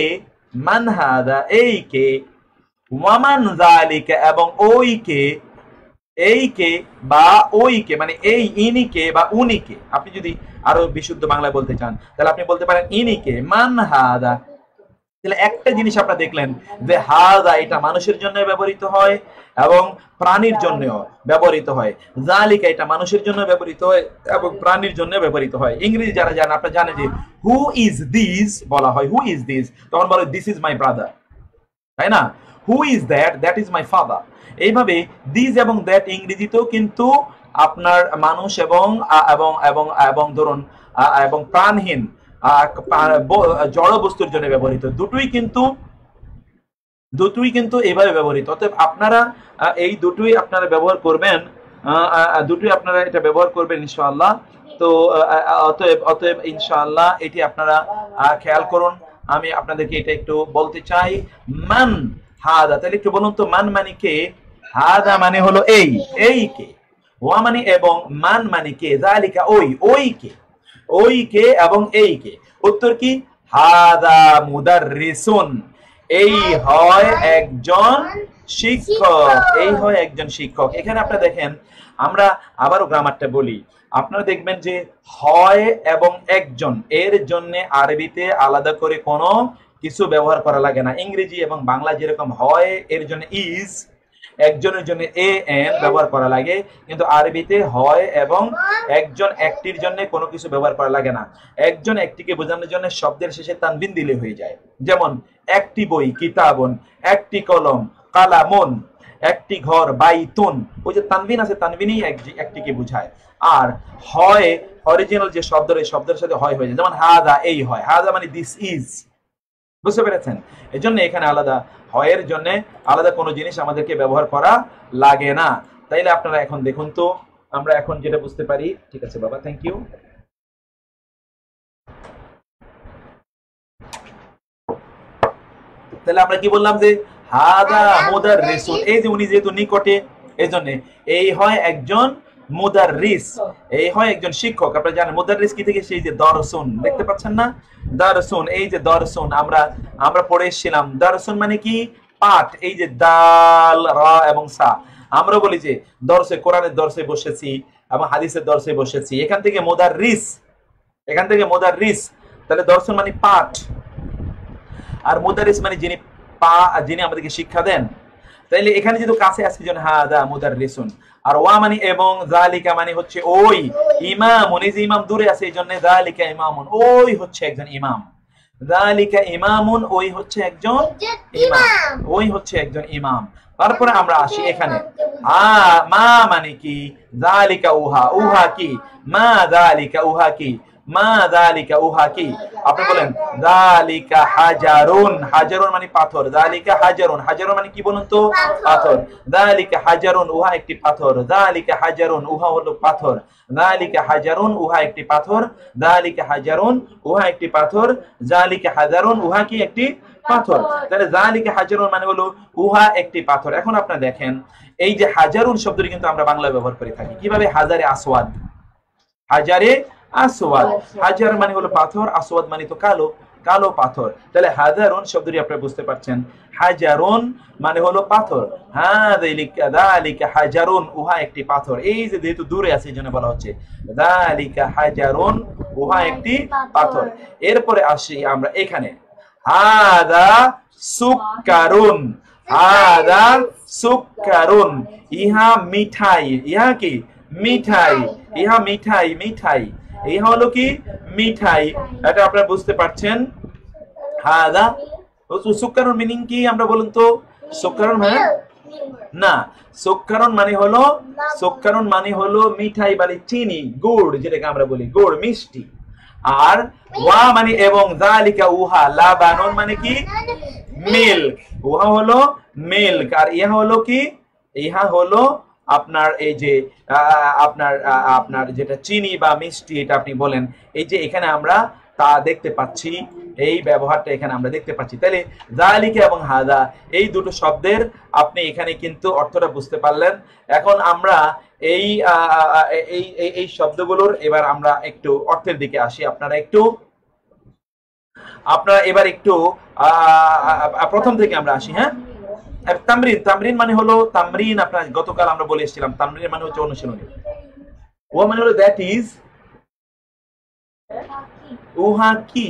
মান হাদা এই কে, ওয়ামান যালিকা এবং ওই কে, এই কে বা ওই কে মানে এই ইনিকে বা উনিকে। আপনি যদি আরো বিশুদ্ধ বাংলায় বলতে চান তাহলে আপনি বলতে পারেন ইনিকে, মান হাদা। তাহলে একটা জিনিস আপনারা দেখলেন যে হাদা এটা মানুষের জন্য ব্যবহৃত হয় এবং প্রাণীর জন্য ব্যবহৃত হয়, যালিকা এটা মানুষের জন্য ব্যবহৃত হয় এবং প্রাণীর জন্য ব্যবহৃত হয়। ইংরেজি যারা জানেন আপনারা জানেন যে হু ইজ দিস বলা হয়, হু ইজ দিস, তখন বলে দিস ইজ মাই ব্রাদার, তাই না? Who is that, that is my father. এইভাবে দিস এবং দ্যাট ইংরেজিতেও কিন্তু আপনার মানুষ এবং এবং এবং এবং ধরুন এবং প্রাণহীন জড় বস্তুর জন্য ব্যবহৃত, দুটোই কিন্তু এইভাবে ব্যবহৃত। অতএব আপনারা এই দুটোই আপনারা ব্যবহার করবেন, দুটোই আপনারা এটা ব্যবহার করবেন ইনশাআল্লাহ। তো অতএব ইনশাআল্লাহ এটি আপনারা খেয়াল করুন। আমি আপনাদেরকে এটা একটু বলতে চাই, মান হাদা, তাহলে একটু বলুন তো মান মানে কে? হাদা মানে হলো এই কে, ওয়া মানে এবং, মান মানে কে, যালিকা ওই কে এবং এই কে। উত্তর কি? হাদা মুদাররিসুন, এই হয় একজন শিক্ষক। এখানে আপনারা দেখেন, আমরা আবারও গ্রামারটা বলি, আপনারা দেখবেন যে হয় এবং একজন এর জন্য আরবিতে আলাদা করে কোনো কিছু ব্যবহার করা লাগে না। ইংরেজি এবং বাংলা যেরকম হয় এর জন্য ইজ, একজনের জন্য এ এন ব্যবহার করা লাগে, কিন্তু আরবিতে হয় এবং একজন একটির জন্য কোনো কিছু ব্যবহার করা লাগে না। একজন একটিকে বোঝানোর জন্য শব্দের শেষে তানবিন দিলে হয়ে যায়। যেমন একটি বই কিতাবুন, একটি কলম কালামুন, একটি ঘর বাইতুন, ওই যে তানবিন আছে, তানবিনই একটিকে বোঝায়। আর হয় অরিজিনাল যে শব্দ, এই শব্দের সাথে হয় হয়ে যায়। যেমন হাদা, এই হয়, হাদা মানে দিস ইজ, বুঝতে পেরেছেন? এই জন্য এখানে আলাদা হয়ের জন্য আলাদা কোনো জিনিস আমাদেরকে ব্যবহার করা লাগে না। তাইলে আপনারা এখন দেখুন তো, আমরা এখন যেটা বুঝতে পারি, ঠিক আছে বাবা, থ্যাংক ইউ। তাহলে আমরা কি বললাম যে হাদা মুদাররিসুন, এই যে উনি যেহেতু নিকটে, এই জন্য এই হয় একজন মুদাররিস, এই হয় একজন শিক্ষক। আপনারা জানেন মুদাররিস কি থেকে? সেই যে দরসুন, দেখতে পাচ্ছেন না, দরসুন, এই যে দরসুন আমরা পড়ে এসেছিলাম। দরসুন মানে কি? পাঠ। এই যে দাল, রা এবং সা, আমরা বলি যে দর্শে, কোরআনের দর্শে বসেছি এবং হাদিসের দর্শে বসেছি, এখান থেকে মুদাররিস। তাহলে দর্শন মানে পাঠ, আর মুদারিস মানে যিনি আমাদেরকে শিক্ষা দেন। তাইলে এখানে যেহেতু কাছে আছে জন্য হাদা মুদাররিসুন, আর ওয়া মানে এবং, যালিকা মানে হচ্ছে ওই, ইমামুন, এই যে ইমাম দূরে আছে এই জন্য যালিকা ইমামুন, ওই হচ্ছে একজন ইমাম, যালিকা ইমামুন, ওই হচ্ছে একজন ইমাম। তারপরে আমরা আসি এখানে, মা মানে কি? যালিকা উহা কি? মা যালিকা উহা কি? আপনি বলেন যালিকা হাজারুন, হাজারুন মানে পাথর, যালিকা হাজারুন, হাজারুন মানে কি বলুন তো? পাথর। যালিকা হাজারুন, উহা একটি পাথর, যালিকা হাজারুন, উহা হলো পাথর, যালিকা হাজারুন, উহা একটি পাথর, যালিকা হাজারুন, উহা একটি পাথর, যালিকা হাজারুন, উহা কি? একটি পাথর। তাহলে যালিকা হাজারুন মানে হলো উহা একটি পাথর। এখন আপনারা দেখেন, এই যে হাজারুন শব্দটি কিন্তু আমরা বাংলায় ব্যবহার করে থাকি কিভাবে? হাজারে আসওয়াদ, হাজারে আসওয়াদ, হাজার মানে হলো পাথর, আসওয়াদ মানে তো কালো পাথর। তাহলে হাজারুন শব্দটি আপনারা বুঝতে পারছেন, হাজারুন মানে হলো পাথর, যালিকা হাজারুন, উহা একটি পাথর। এই যে যেহেতু দূরে আছে এই জন্য বলা হচ্ছে যালিকা হাজারুন, উহা একটি পাথর। এরপরে আসি আমরা এখানে, হাদা সুক্কারুন, হাদা সুক্কারুন, ইহা মিঠাই, ইহা কি? মিঠাই, ইহা মিঠাই, ইহা হলো কি? মিঠাই। এটা আপনারা বুঝতে পারছেন। হাদা সুক্কারুন মিনিং কি আমরা বলুন তো? সুক্কারুন মানে না, সুক্কারুন মানে হলো মিঠাই, মানে চিনি, গুড়, যেটাকে আমরা বলি গুড়, মিষ্টি। আর ওয়া মানে এবং, যালিকা উহা, লাবানুন মানে কি? মিল্ক, উহা হলো মিল্ক, আর ইহা হলো কি? ইহা হলো আপনার এই যে আপনার যেটা চিনি বা মিষ্টি, এটা আপনি বলেন। এই যে এখানে আমরা তা দেখতে পাচ্ছি, এই ব্যবহারটা এখানে আমরা দেখতে পাচ্ছি। তাহলে যালিকা এবং হাদা এই দুটো শব্দের আপনি এখানে কিন্তু অর্থটা বুঝতে পারলেন। এখন আমরা এই শব্দগুলোর এবার আমরা একটু অর্থের দিকে আসি। আপনারা এবার একটু প্রথম থেকে আমরা আসি। হ্যাঁ, তামরিন মানে হলো, তামরিন আপনার গতকাল আমরা বলে এসেছিলাম, তামরিন মানে হচ্ছে অনুশীলনী। ও মানে হলো দ্যাট ইজ, উহা কি?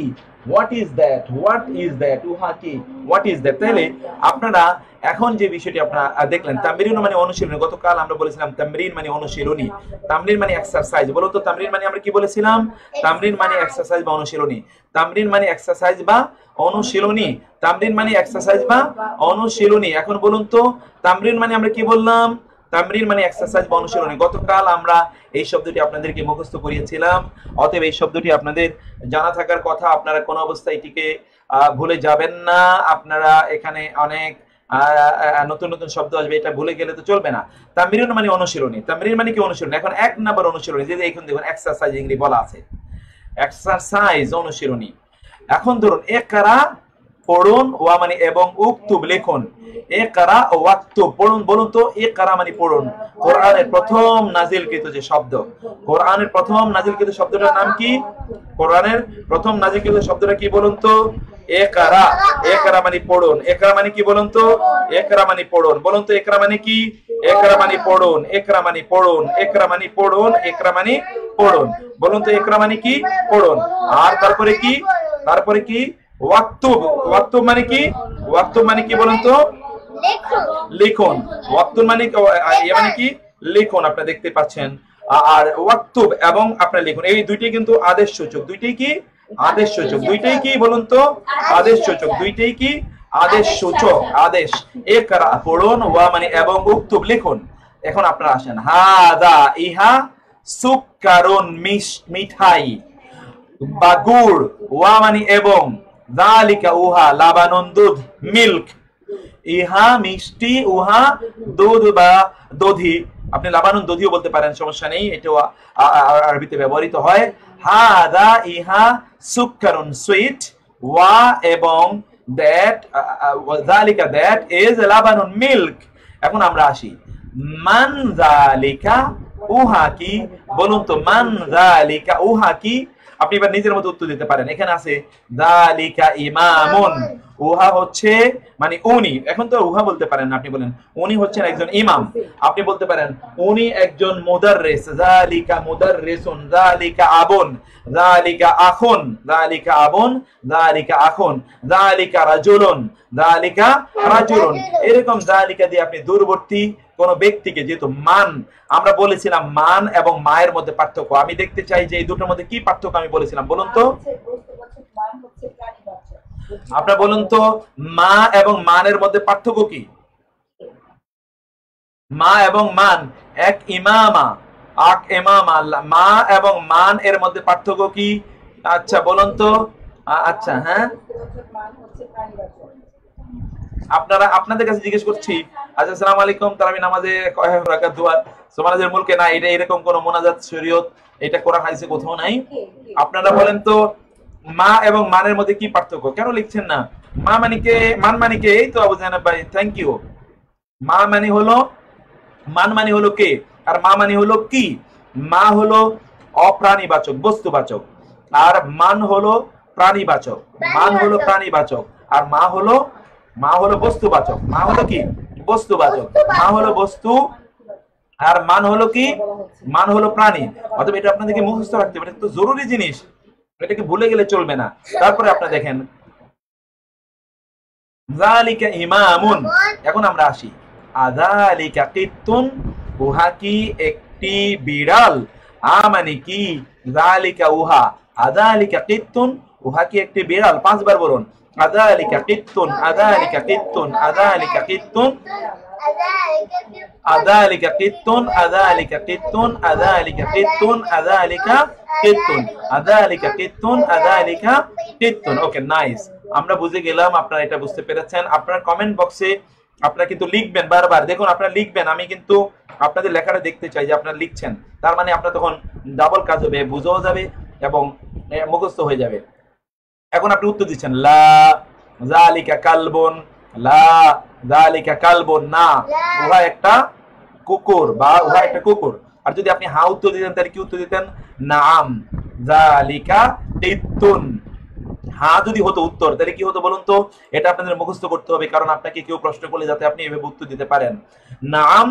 What is that, what is that, উহা কি, হোয়াট ইজ দ্যাট। তাহলে আপনারা এখন যে বিষয়টি আপনারা দেখলেন, তামরিন মানে অনুশীলনী। গতকাল আমরা বলেছিলাম তামরিন মানে অনুশীলনী, তামরিন মানে এক্সারসাইজ। বলো তো তামরিন মানে আমরা কি বলেছিলাম? তামরিন মানে এক্সারসাইজ বা অনুশীলনী। তামরিন মানে এক্সারসাইজ বা অনুশীলনী, তামরিন মানে এক্সারসাইজ বা অনুশীলনী। এখন বলুন তো তামরিন মানে আমরা কি বললাম? তামরিন মানে এক্সারসাইজ বা অনুশীলনী। গতকাল আমরা এই শব্দটি আপনাদেরকে মুখস্থ করিয়েছিলাম, অতএব এই শব্দটি আপনাদের জানা থাকার কথা। আপনারা কোনো অবস্থায় এটিকে ভুলে যাবেন না। আপনারা এখানে অনেক নতুন নতুন শব্দ আসবে, এটা ভুলে গেলে তো চলবে না। তামরিন মানে অনুশীলনী, তামরিন মানে কি অনুশীলনী। এখন এক নাম্বার অনুশীলনী, যে এখন দেখুন এক্সারসাইজ ইংরেজি বলা আছে, এক্সারসাইজ অনুশীলনী। এখন ধরুন একরা পড়ুন, ওয়া মানে এবং, উক্তুব লিখুন। একরা ওয়াক্তুব পড়ুন। বলুন তো একরা মানে পড়ুন। কোরআনের প্রথম নাজিলকৃত যে শব্দ, কোরআনের প্রথম নাজিলকৃত শব্দটার নাম কি? কোরআনের প্রথম নাজিলকৃত শব্দটা কি বলুন তো? একরা। একরা মানে পড়ুন। একরা মানে কি বলুন তো? একরা মানে পড়ুন। বলুন তো একরা মানে কি? একরা মানে পড়ুন, একরা মানে পড়ুন, একরা মানে পড়ুন, একরা মানে পড়ুন। বলুন তো একরা মানে কি? পড়ুন। আর তারপরে কি? তারপরে কি? ওয়াক্তুব। ওয়াক্তুব মানে কি? ওয়াক্তুব মানে কি বলুন তো? লিখুন। ওয়াক্তুব মানে মানে কি? লিখুন। আপনারা দেখতে পাচ্ছেন। আর ওয়াক্তুব এবং আপনারা লিখুন, এই দুইটাই কিন্তু আদেশ সূচক। দুইটাই কি? আদেশ সূচক। দুইটাই কি বলুন তো? আদেশ সূচক। দুইটাই কি? আদেশ সূচক, আদেশ। একরা পড়ুন, ওয়া মানে এবং, উক্তুব লিখুন। এখন আপনারা আসেন, হাদা ইহা, সুক্কারুন মিঠাই বা গুড়, ওয়া মানে এবং, যালিকা উহা, লাবানুন দুধ, মিল্ক। ইহা মিষ্টি, উহা দুধ বা দধি। আপনি লাবানুন দধিও বলতে পারেন, সমস্যা নেই, এটাও আরবিতে ব্যবহৃত হয়। হাদা ইহা সুক্কারুন সুইট, ওয়া এবং দ্যাট, যালিকা দ্যাট ইজ লাবানুন মিল্ক। এখন আমরা আসি, মান যালিকা উহা কি? বলুন তো মান যালিকা উহা কি? আপনি এবার নিজের মতো উত্তর দিতে পারেন। এখানে আছে যালিকা ইমামুন, উহা হচ্ছে মানে উনি। এখন তো উহা বলতে পারেন না, আপনি বলেন উনি হচ্ছেন একজন ইমাম। আপনি বলতে পারেন উনি একজন মুদাররিস, যালিকা মুদাররিসুন, যালিকা আবুন, যালিকা আখুন, যালিকা আবুন, যালিকা আখুন, যালিকা রাজুলুন, যালিকা রাজুলুন। এরকম যালিকা দিয়ে আপনি দূরবর্তী কোন ব্যক্তিকে, যেহেতু মান আমরা বলেছিলাম মান এবং মায়ের মধ্যে পার্থক্য, আমি দেখতে চাই যে এই দুটোর মধ্যে কি পার্থক্য আমি বলেছিলাম, বলুন তো। আপনারা বলুন তো মা এবং মানের মধ্যে পার্থক্য কি? মা এবং মান, এক ইমামা, আক ইমামা। মা এবং মান এর মধ্যে পার্থক্য কি? আচ্ছা বলুন তো। আচ্ছা হ্যাঁ, আপনারা আপনাদের কাছে জিজ্ঞেস করছি। আচ্ছা, আসসালামু আলাইকুম। তারাবি নামাজে কয় রাকাত দোয়া? সুবহানাল্লাহর মুলকে না, এটা এরকম কোন মুনাজাত শরীয়ত, এটা কোরআন হাদিসে কোথাও নাই। আপনারা বলেন তো মা এবং মানের মধ্যে কি পার্থক্য? কেন লিখছেন না? মা মানে কে, মান মানে কে? এই তো আবু জানাব ভাই, থ্যাংক ইউ। মা মানে হলো, মান মানে হলো কে, আর মা মানে হলো কি। মা হলো অপ্রাণীবাচক, বস্তুবাচক, আর মান হলো প্রাণীবাচক। মান হলো প্রাণীবাচক, আর মা হলো বস্তুবাচক। মা হলো কি? বস্তুবাচক। মা হলো বস্তু, আর মান হলো কি? মান হলো প্রাণী। অতএব এটা আপনাদেরকে মুখস্থ রাখতে হবে, এটা তো জরুরি জিনিস, এটাকে ভুলে গেলে চলবে না। তারপরে আপনারা দেখেন যালিকা ইমামুন। এখন আমরা আসি, আযালিকা কিত্তুন, উহা কি একটি বিড়াল। মানে কি? যালিকা উহা, আযালিকা কিত্তুন, উহা কি একটি বিড়াল। পাঁচবার বলুন, আযালিকা কিত্তুন, আযালিকা কিত্তুন, আযালিকা কিত্তুন, আযালিকা কিত্তুন, আযালিকা কিত্তুন, আযালিকা কিত্তুন, আযালিকা কিত্তুন, আযালিকা কিত্তুন, আযালিকা কিত্তুন। ওকে, নাইস, আমরা বুঝে গেলাম, আপনারা এটা বুঝতে পেরেছেন। আপনার কমেন্ট বক্সে আপনারা কিন্তু লিখবেন বারবার, দেখুন আপনারা লিখবেন, আমি কিন্তু আপনাদের লেখাটা দেখতে চাই যে আপনারা লিখছেন। তার মানে আপনার তখন ডাবল কাজ হবে, বুঝাও যাবে এবং মুখস্থ হয়ে যাবে। এখন আপনি উত্তর দিচ্ছেন লা যালিকা কালবুন, লা যালিকা কালবুন, না উহা একটা কুকুর বা উহা একটা কুকুর। আর যদি আপনি হা উত্তর দিতেন তাহলে কি উত্তর দিতেন? নাম যালিকা কিত্তুন। হা যদি হতো উত্তর তাহলে কি হতো বলুন তো? এটা আপনাদের মুখস্থ করতে হবে, কারণ আপনাকে কেউ প্রশ্ন করলে যাতে আপনি এভাবে উত্তর দিতে পারেন। নাম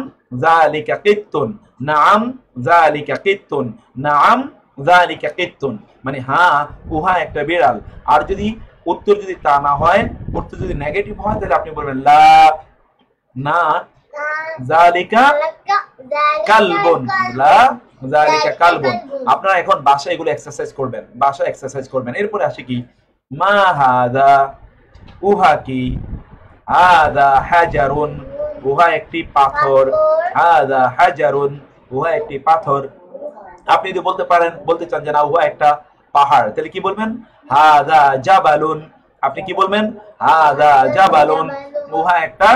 যালিকা কিত্তুন, নাম যালিকা কিত্তুন, নাম যালিকা কিত্তুন, মানে হ্যাঁ উহা একটা বিড়াল। আর যদি উত্তর যদি তা না হয়, উত্তর যদি নেগেটিভ হয়, তাহলে আপনি বলবেন লা, না, যালিকা কালবুন, লা যালিকা কালবুন। আপনারা এখন বাসায় এগুলো এক্সারসাইজ করবেন, বাসায় এক্সারসাইজ করবেন। এরপরে আসে কি, মা হাদা, উহা কি, হাদা হাজারুন, উহা একটি পাথর, হাদা হাজারুন, উহা একটি পাথর। আপনি যদি বলতে চান যে না উহা একটা পাহাড়, তাহলে কি বলবেন, হাদা জাবালুন। আপনি কি বলবেন, হাদা জাবালুন, উহা একটা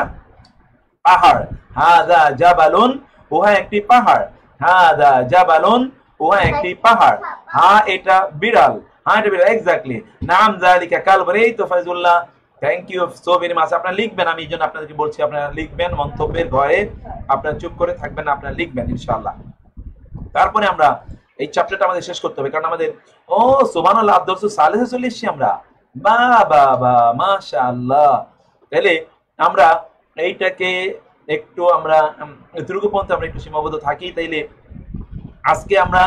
পাহাড়, হাদা জাবালুন, উহা একটি পাহাড়, হাদা জাবালুন, উহা একটি পাহাড়। হ্যাঁ এটা বিড়াল, হ্যাঁ এটা বিড়াল, এক্স্যাক্টলি। নাম যালিকা কালবুন। এই তো Faizullah, thank you so very much. আপনারা লিখবেন, আমি এই জন্য আপনাদেরকে বলছি আপনারা লিখবেন, মন্তব্যের ঘরে আপনারা চুপ করে থাকবেন না, আপনারা লিখবেন ইনশাআল্লাহ। তারপরে আমরা এই চ্যাপ্টারটা আমাদের শেষ করতে হবে, কারণ আমাদের সুবহানাল্লাহ আব্দুল সালেহে চলে এসেছি আমরা। বা মাশাআল্লাহ। তাহলে আমরা এইটাকে একটু আমরা এতটুকু পর্যন্ত আমরা একটু সীমাবদ্ধ থাকি। তাইলে আজকে আমরা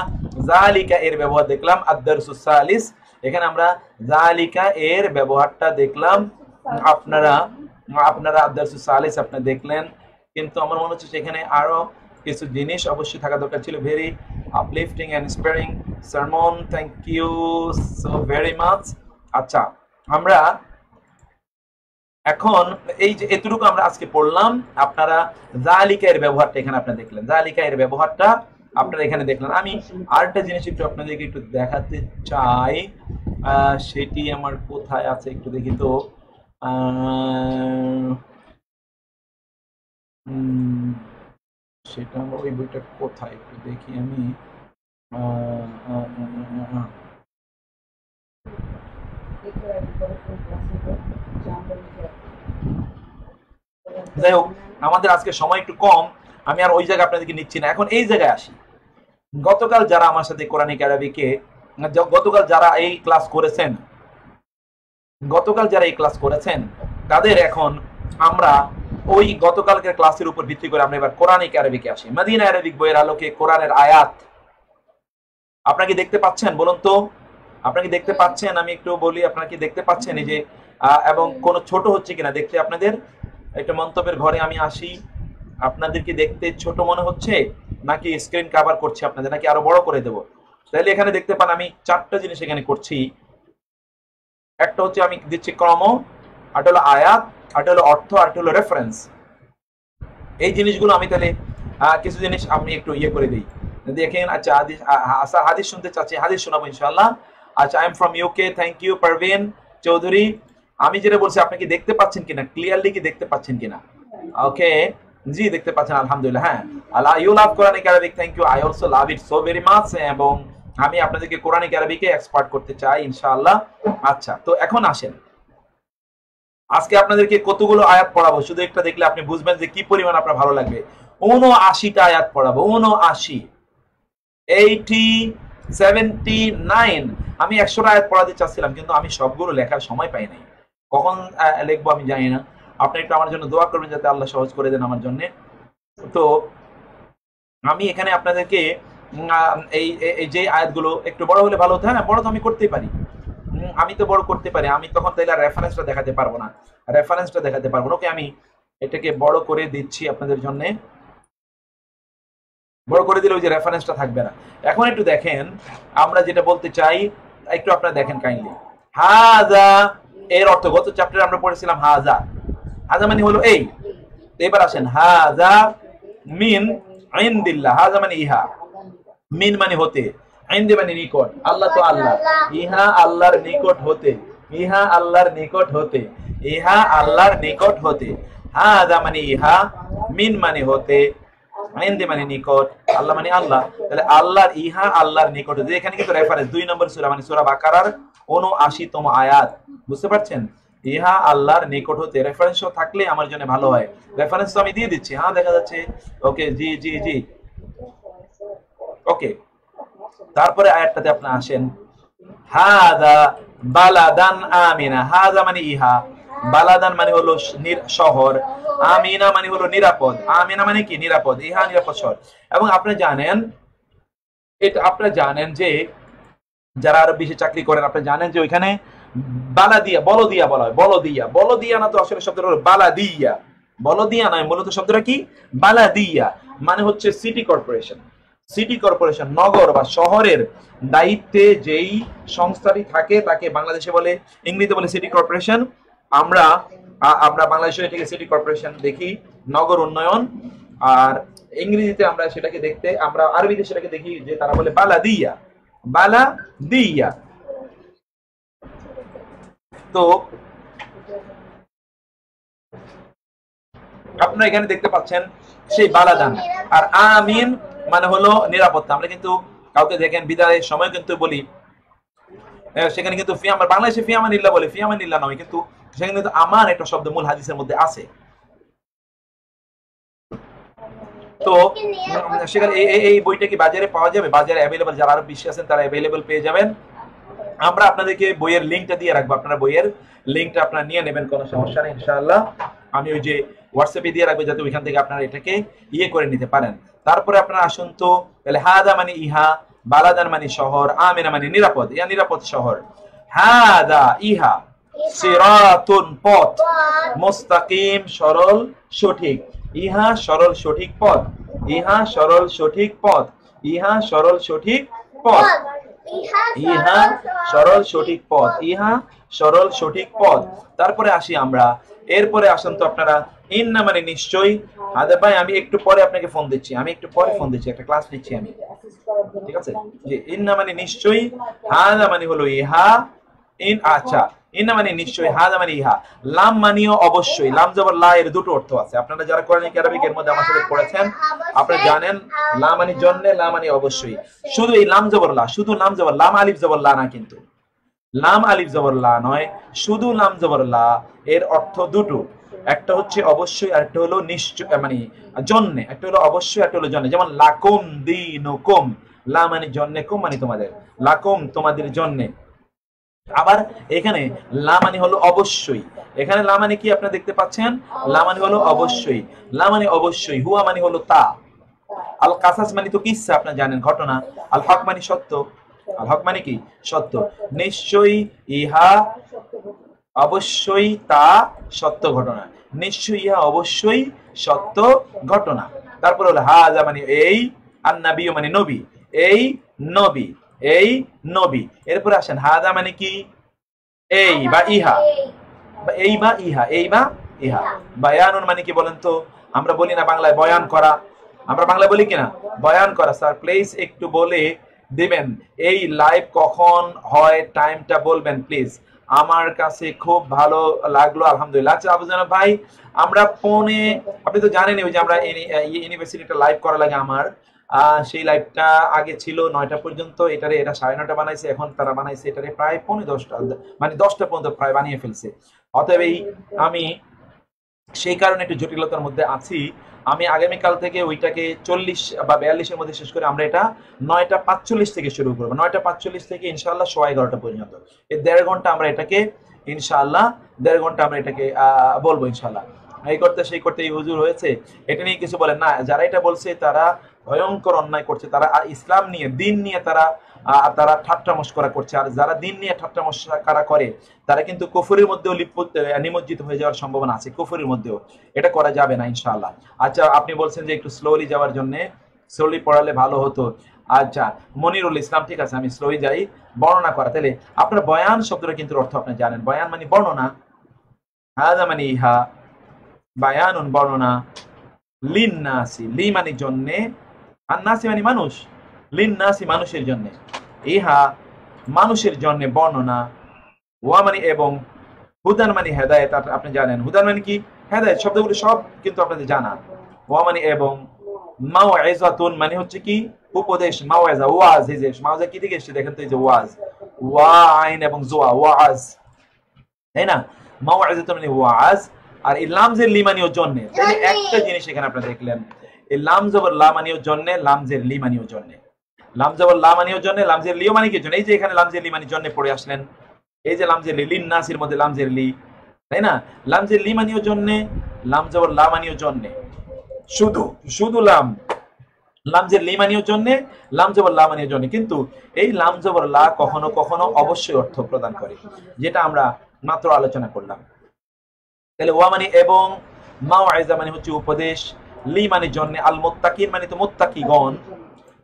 জালিকা এর ব্যবহার দেখলাম, আদ-দারসুস সালিস। এখানে আমরা জালিকা এর ব্যবহারটা দেখলাম। আপনারা আদ-দারসুস সালিস আপনি দেখলেন, কিন্তু আমার মনে হচ্ছে সেখানে আরো কিছু জিনিস অবশ্যই থাকা দরকার ছিল। Very uplifting and inspiring sermon, thank you so very much. আচ্ছা, আমরা এখন এই যে এতটুকু আমরা আজকে পড়লাম, আপনারা জালিকা এর ব্যবহারটা এখানে আপনারা দেখলেন, জালিকা এর ব্যবহারটা আপনারা এখানে দেখলেন। আমি আরেকটা জিনিস একটু আপনাদেরকে একটু দেখাতে চাই, সেটি আমার কোথায় আছে একটু দেখি তো। সেটা ওই বইটা কোথায় একটু দেখি আমি। যাই হোক, আমাদের আজকে সময় একটু কম, আমি আর ওই জায়গায় আপনাদেরকে নিচ্ছি না। এখন এই জায়গায় আসি। গতকাল যারা আমার সাথে কোরআনিক আরবিকে গতকাল যারা এই ক্লাস করেছেন তাদের এখন আমরা ওই গতকালকের ক্লাসের উপর ভিত্তি করে আমরা এবার কোরআনিক আরবিকে আসি। মদিনা আরবিক বইয়ের আলোকে কোরআনের আয়াত আপনারা কি দেখতে পাচ্ছেন বলুন তো? আপনারা কি দেখতে পাচ্ছেন? আমি একটু বলি, আপনারা কি দেখতে পাচ্ছেন এই যে এবং কোন ছোট হচ্ছে কিনা দেখতে আপনাদের একটা মন্তব্যের ঘরে আমি আসি। আপনাদের কি দেখতে ছোট মনে হচ্ছে, নাকি স্ক্রিন কভার করছি আপনাদের, নাকি আরো বড় করে দেব? তাহলে এখানে দেখতে পান আমি চারটা জিনিস এখানে করছি। একটা হচ্ছে আমি দিচ্ছি ক্রম, আরেকটা হলো আয়াত, আরেকটা হলো অর্থ, আরেকটা হলো রেফারেন্স। এই জিনিসগুলো আমি তাহলে কিছু জিনিস আমি একটু করে দিই, দেখেন। আচ্ছা, হাদিস শুনতে চাচ্ছি, হাদিস শোনাবো ইনশাআল্লাহ। আচ্ছা, I am from UK, thank you Parvin Chowdhury. আমি যেটা বলছি আপনি কি দেখতে পাচ্ছেন কিনা, ক্লিয়ারলি কি দেখতে পাচ্ছেন কিনা? ওকে, জি দেখতে পাচ্ছেন, আলহামদুলিল্লাহ। হ্যাঁ, আল্লাহ you love Quranic Arabic, thank you, I also love it so very much. এবং আমি আপনাদেরকে কোরআনিক আরবিকে এক্সপার্ট করতে চাই ইনশাআল্লাহ। আচ্ছা, তো এখন আসেন, আজকে আপনাদেরকে কতগুলো আয়াত পড়াবো, শুধু একটা দেখলে আপনি বুঝবেন যে কি পরিমাণ আপনার ভালো লাগবে। 79টা আয়াত পড়াবো, 79, 80, 79। আমি 100টা আয়াত পড়াতে চাচ্ছিলাম, কিন্তু আমি সবগুলো লেখার সময় পাই নাই। কখন লিখবো আমি জানি না। আপনি একটু আমার জন্য দোয়া করবেন যাতে আল্লাহ সহজ করে দেন আমার জন্য। তো আমি এখানে আপনাদেরকে এই যে আয়াতগুলো একটু বড় হলে ভালো হতো। হ্যাঁ, বড় তো আমি করতেই পারি, আমি তো বড় করতে পারি। আমি তখন তাইলে রেফারেন্সটা দেখাতে পারবো না, ওকে, আমি এটাকে বড় করে দিচ্ছি আপনাদের জন্য। বড় করে দিলে ওই যে রেফারেন্সটা থাকবে না। এখন একটু দেখেন আমরা যেটা বলতে চাই, একটু আপনারা দেখেন কাইন্ডলি। হাজা এর অর্থ গত চ্যাপ্টারে আমরা পড়েছিলাম। হাজা মানে হলো এই। এবার আসেন, হাজা মিন ইনদিল্লাহ। হাজা মানে ইহা, মিন মানে হতে, ইনদি মানে নিকট। আল্লাহ তো আল্লাহ, ইহা আল্লাহর নিকট হতে, ইহা আল্লাহর নিকট হতে, ইহা আল্লাহর নিকট হতে। হাজা মানে ইহা, মিন মানে হতে, ইনদি মানে নিকট, আল্লাহ মানে আল্লাহ। তাহলে আল্লাহর ইহা আল্লাহর নিকট হতে। এখানে কিন্তু রেফারেন্স 2 নম্বর সূরা মানে সূরা বাকারার 79তম আয়াত। বুঝতে পারছেন? ইহা আল্লাহর নিকট হতে। রেফারেন্স থাকলে আমার জন্য ভালো হয়। রেফারেন্স তো আমি দিয়ে দিচ্ছি। হ্যাঁ, দেখা যাচ্ছে। ওকে, জি জি জি, ওকে। তারপরে আয়াতটাতে আপনি আসেন, হাদা বালাদান আমিনা। হাদা মানে ইহা, বালাদান মানে হলো শহর, আমিনা মানে হলো নিরাপদ। আমিনা মানে কি? নিরাপদ। ইহা নিরাপদ শহর। এবং আপনি জানেন যে যারা আরব বিশ্বে চাকরি করেন আপনি জানেন যে ওইখানে বালাদিয়া বলদিয়া বলা হয়, বলদিয়া বলদিয়া না, তো আসলে শব্দটা হলো বালাদিয়া, বলদিয়া নয়, মূলত শব্দটা কি বালাদিয়া, মানে হচ্ছে সিটি কর্পোরেশন। সিটি কর্পোরেশন নগর বা শহরের দায়িত্বে যেই সংস্থাটি থাকে তাকে বাংলাদেশে বলে, ইংরেজিতে বলে সিটি কর্পোরেশন। আমরা আমরা বাংলাদেশে এটাকে সিটি কর্পোরেশন দেখি, নগর উন্নয়ন। আর ইংরেজিতে আমরা সেটাকে দেখতে, আমরা আরবিতে সেটাকে দেখি যে তারা বলে বালাদিয়া, বালাদিয়া। তো আপনারা এখানে দেখতে পাচ্ছেন সেই বালাদান। আর আমিন মানে হলো নিরাপত্তা। আমরা কিন্তু কাউকে দেখেন বিদায়ের সময় কিন্তু বলি, সেখানে কিন্তু আমার বাংলাদেশে ফিয়ামানিল্লাহ বলে, ফিয়ামানিল্লাহ নয়, কিন্তু সেখানে কিন্তু আমার একটা শব্দ মূল হাদিসের মধ্যে আছে। তো সেখানে এই বইটা কি বাজারে পাওয়া যাবে? বাজারে অ্যাভেলেবল, যারা আরো বিশ্বে আছেন তারা অ্যাভেলেবল পেয়ে যাবেন। আমরা আপনাদেরকে বইয়ের লিঙ্কটা দিয়ে রাখবো, আপনারা বইয়ের লিঙ্কটা আপনারা নিয়ে নেবেন, কোনো সমস্যা নেই ইনশাআল্লাহ। আমি ওই যে হোয়াটসঅ্যাপে দিয়ে রাখবো যাতে ওইখান থেকে আপনারা এটাকে করে নিতে পারেন। তারপরে আপনারা আসুন তো, তাহলে হাদা মানে ইহা, বালাদান মানে শহর, আমিনা মানে নিরাপদ, ইয়া নিরাপদ শহর। হাদা ইহা সিরাতুন পথ, মুস্তাকিম সরল সঠিক, ইহা সরল সঠিক পথ, ইহা সরল সঠিক পথ, ইহা সরল সঠিক পথ, ইহা সরল সঠিক পথ, ইহা সরল সঠিক পথ। তারপরে আসি আমরা, এরপরে আসেন তো আপনারা, ইন্না মানে নিশ্চয়ই। হাদা ভাই আমি একটু পরে আপনাকে ফোন দিচ্ছি, আমি একটু পরে ফোন দিচ্ছি, একটা ক্লাস নিচ্ছি আমি, ঠিক আছে? যে ইন্না মানে নিশ্চয়ই, হাদা মানে হলো ইহা, আচ্ছা ইন্না মানে নিশ্চয়ই, হাদা মানে ইহা। লাম মানিও অবশ্যই, লাম জবর লা এর দুটো অর্থ আছে। আপনারা যারা কোরআনিক আরবিক এর মধ্যে আমার সাথে পড়েছেন আপনারা জানেন লা মানে জন্য, লা মানে অবশ্যই। শুধু এই লাম জবর লা, শুধু লাম জবর, লাম আলিফ জবর লা না, কিন্তু লাম আলিফ জবর লা নয়, শুধু লাম জবর লা। এর অর্থ দুটো, একটা হচ্ছে অবশ্যই আর একটা হলো নিশ্চয়, মানে জন্য। একটা হলো অবশ্যই, একটা হলো জন্য। যেমন লাকুম দীনুকুম, লা মানে জন্য, কুম মানে তোমাদের, লাকুম তোমাদের জন্য। আবার এখানে লা মানে হলো অবশ্যই, এখানে লা মানে কি আপনারা দেখতে পাচ্ছেন, লা মানে হলো অবশ্যই, লা মানে অবশ্যই। হুয়া মানে হলো তা, আল কাসাস মানে তো কিসসা, আপনারা জানেন ঘটনা, আল হক মানে সত্য, আল হক মানে কি সত্য। নিশ্চয়ই ইহা অবশ্যই তা সত্য ঘটনা, নিশ্চয়ই ইহা অবশ্যই সত্য ঘটনা। তারপর হলো হাজা মানে এই, আর নবী মানে নবী, এই নবী, এই নবী। এরপরে আসেন হাদা মানে কি, এই বা ইহা, এই বা ইহা, এই বা ইহা। বায়ানুন মানে কি বলেন তো? আমরা বলি না বাংলায় বয়ান করা, আমরা বাংলায় বলি কিনা বয়ান করা। স্যার প্লিজ একটু বলে দিবেন এই লাইভ কখন হয়, টাইমটা বলবেন প্লিজ, আমার কাছে খুব ভালো লাগলো আলহামদুলিল্লাহ। আচ্ছা আবু জানাব ভাই, আমরা ফোনে, আপনি তো জানেনই ওই যে আমরা ইউনিভার্সিটিটা লাইভ করা লাগে আমার, সেই লাইভটা আগে ছিল 9টা পর্যন্ত, এটারে এরা 9:30 বানাইছে, এখন তারা বানাইছে এটারে প্রায় 10:45, মানে 10টা পর্যন্ত প্রায় বানিয়ে ফেলছে। অতএব আমি সেই কারণে একটু জটিলতার মধ্যে আছি। আমি আগামীকাল থেকে ওইটাকে 40 বা 42-এর মধ্যে শেষ করে আমরা এটা 9:45 থেকে শুরু করবো, 9:45 থেকে ইনশাআল্লাহ 11:30 পর্যন্ত, এই 1.5 ঘন্টা আমরা এটাকে ইনশাআল্লাহ 1.5 ঘন্টা আমরা এটাকে বলবো ইনশাআল্লাহ। এই করতে সেই করতে এই হুজুর হয়েছে, এটা নিয়ে কিছু বলেন না। যারা এটা বলছে তারা ভয়ঙ্কর অন্যায় করছে, তারা ইসলাম নিয়ে, দিন নিয়ে তারা তারা ঠাট্টা মশকরা করছে। আর যারা দিন নিয়ে ঠাট্টা মশকরা করে তারা কিন্তু কুফরের মধ্যেও নিমজ্জিত হয়ে যাওয়ার সম্ভাবনা আছে, কুফরের মধ্যেও। এটা করা যাবে না ইনশাআল্লাহ। আচ্ছা আপনি বলছেন যে একটু স্লোলি যাওয়ার জন্য, স্লোলি পড়ালে ভালো হতো। আচ্ছা মনিরুল ইসলাম, ঠিক আছে আমি স্লোই যাই, বর্ণনা করা। তাহলে আপনার বয়ান শব্দটা কিন্তু অর্থ আপনি জানেন, বয়ান মানে বর্ণনা, হাদা মানে ইহা, বায়ানুন বর্ণনা, লিন নাসি, লি মানে জন্যে, আর নাসি মানে মানুষ, লিন নাসি মানুষের জন্য, ইহা মানুষের জন্য বর্ণনা, ওয়া মানে এবং, হুদান মানে হেদায়েত, আপনি জানেন হুদান মানে কি হেদায়েত, শব্দগুলো সব কিন্তু আপনাদের জানা। ওয়া মানে এবং, মাউইজাতুন মানে হচ্ছে কি উপদেশ, মাউইজা ওয়াজ, এই যে মাউইজা কি থেকে এসেছে দেখেন তো, এই যে ওয়াজ, ওয়া আইন এবং জোয়া, ওয়াজ, তাই না? মাউইজাতুন মানে ওয়াজ। আর এই লামজের লি মানিও জন্য, তাহলে একটা জিনিস এখানে আপনারা দেখলেন, এই লাম জবর লা মানিও জন্য, লামজের লি মানিও জন্য, লাম জবর লা মানিও জন্য, লামজের লিও মানে কি জন্য। এই যে এখানে লামজের লি মানে জন্য পড়ে আসলেন, এই যে লামজের লি, লিন নাসির মধ্যে লামজের লি, তাই না? লামজের লি মানিও জন্য, লাম জবর লা মানিও জন্য, শুধু শুধু লাম, লাম যে লি মানির জন্য, লাম জবর লা মানির জন্য, কিন্তু এই লাম জবর লা কখনো কখনো অবশ্যই অর্থ প্রদান করে, যেটা আমরা মাত্র আলোচনা করলাম। তাহলে ওয়া মানে এবং, মাউইজা মানে হচ্ছে উপদেশ, লি মানে জন্য, আল মুত্তাকিন মানে তো মুত্তাকিগণ,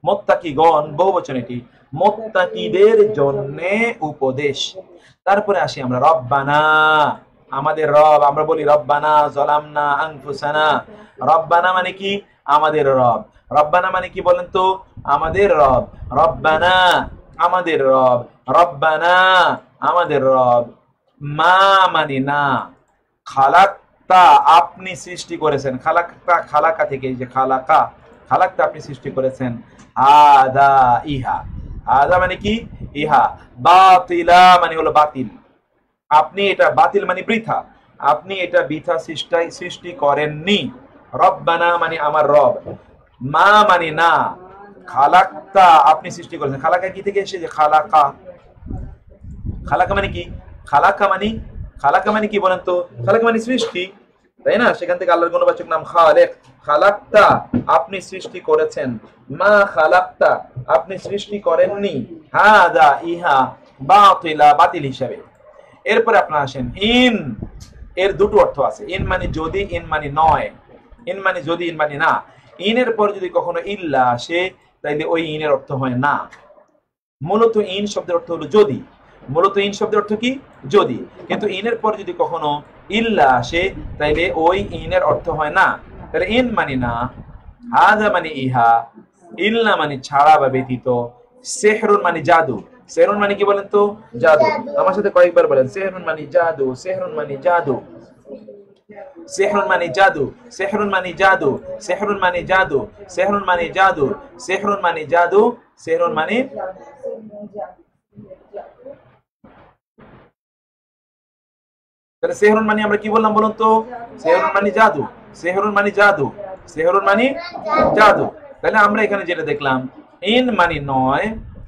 মুত্তাকিগণ বহুবচন, এটি মুত্তাকিদের জন্য উপদেশ। তারপরে আসি আমরা রব্বানা, আমাদের রব, আমরা বলি রব্বানা যালামনা আনফুসানা। রব্বানা মানে কি? আমাদের রব। রব্বানা মানে কি বলেন তো? আমাদের রব। রব্বানা আমাদের রব, রব্বানা আমাদের রব। মা মানে না, খালাক্তা আপনি সৃষ্টি করেছেন, খালাক্তা খালাকা থেকে, এই যে খালাকা, খালাক্তা আপনি সৃষ্টি করেছেন, আদা ইহা, আদা মানে কি? ইহা। বাতিলা মানে হলো বাতিল, আপনি এটা, বাতিল মানে বৃথা, আপনি এটা বৃথা সৃষ্টি করেননি। রব্বানা মানে আমার রব, মা মানে না, খালাক্তা আপনি সৃষ্টি করেছেন, খালাকা কি থেকে এসেছে? খালাকা, খালাকা মানে কি? খালাকা মানে, খালাকা মানে কি বলেন তো? খালাকা মানে সৃষ্টি, তাই না? সেখান থেকে আল্লাহর গুণবাচক নাম খালেক। খালাক্তা আপনি সৃষ্টি করেছেন, মা খালাক্তা আপনি সৃষ্টি করেননি, হাদা ইহা, বাতিলা বাতিল হিসাবে। এরপরে আপনারা আসেন ইন, এর দুটো অর্থ আছে, ইন মানে যদি, ইন মানে নয়। ইন মানে যদি, ইন মানে না। ইনের পর যদি কখনো ইল্লা আসে তাইলে ওই ইনের অর্থ হয় না। মূলত ইন শব্দের অর্থ হলো যদি, মূলত ইন শব্দের অর্থ কি? যদি, কিন্তু ইনের পর যদি কখনো ইল্লা আসে তাইলে ওই ইনের অর্থ হয় না। তাহলে ইন মানে না, হাদা মানে ইহা, ইল্লা মানে ছাড়া বা ব্যতীত, সেহরুন মানে জাদু। সেহরুন মানে কি বলেন তো? জাদু। আমার সাথে কয়েকবার বলেন, সেহরুন মানে জাদু, সেহরুন মানে জাদু, সেহরুন মানে জাদু, সেহরুন মানে জাদু, সেহরুন মানে জাদু, সেহরুন মানে জাদু, সেহরুন মানে জাদু, সেহরুন মানে। তাহলে সেহরুন মানে আমরা কি বললাম বলুন তো? সেহরুন মানে জাদু, সেহরুন মানে জাদু, সেহরুন মানে জাদু। তাহলে আমরা এখানে যেটা দেখলাম, ইন মানে নয়,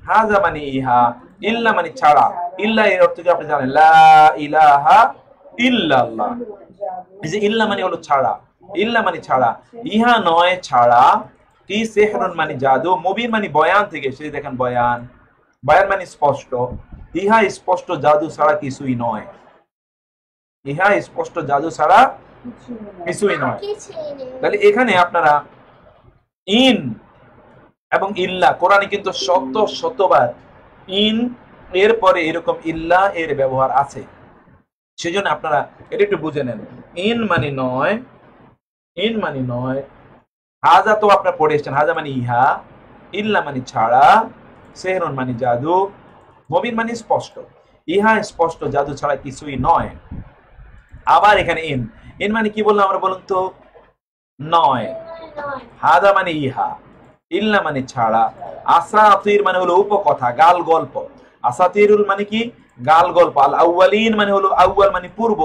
হাজা মানে ইহা, ইল্লা মানে ছাড়া। ইল্লা এর অর্থ কি আপনি জানেন? লা ইলাহা ইল্লাল্লাহ। এই যে ইল্লা মানে হলো ছাড়া, ইল্লা মানে ছাড়া, ইহা নয় ছাড়া কি? সেহরুন মানে জাদু, মুবিন মানে বয়ান থেকে এসে, দেখেন বয়ান, বয়ান মানে স্পষ্ট, ইহা স্পষ্ট জাদু ছাড়া কিছুই নয়, ইহা স্পষ্ট জাদু ছাড়া কিছুই নয়। তাহলে এখানে আপনারা ইন এবং ইল্লা, কোরআনে কিন্তু শতবার ইন এর পরে এরকম ইল্লা এর ব্যবহার আছে, সেজন্য আপনারা এটা একটু বুঝে নেন। ইন মানে নয়, ইন মানে নয়, হাজা তো আপনারা পড়ে এসেছেন, হাজা মানে ইহা, ইল্লা মানে ছাড়া, সেহরুন মানে জাদু, মুবিন মানে স্পষ্ট, ইহা স্পষ্ট জাদু ছাড়া কিছুই নয়। আবার এখানে ইন, ইন মানে কি বললাম আমরা বলুন তো? নয়। হাদা মানে ইহা, ইল্লা মানে ছাড়া, আসাতির মানে হলো উপকথা, গাল গল্প। আসাতিরুল মানে কি? গাল গল্প। আল আউয়ালিন মানে হলো, আউয়াল মানে পূর্ব,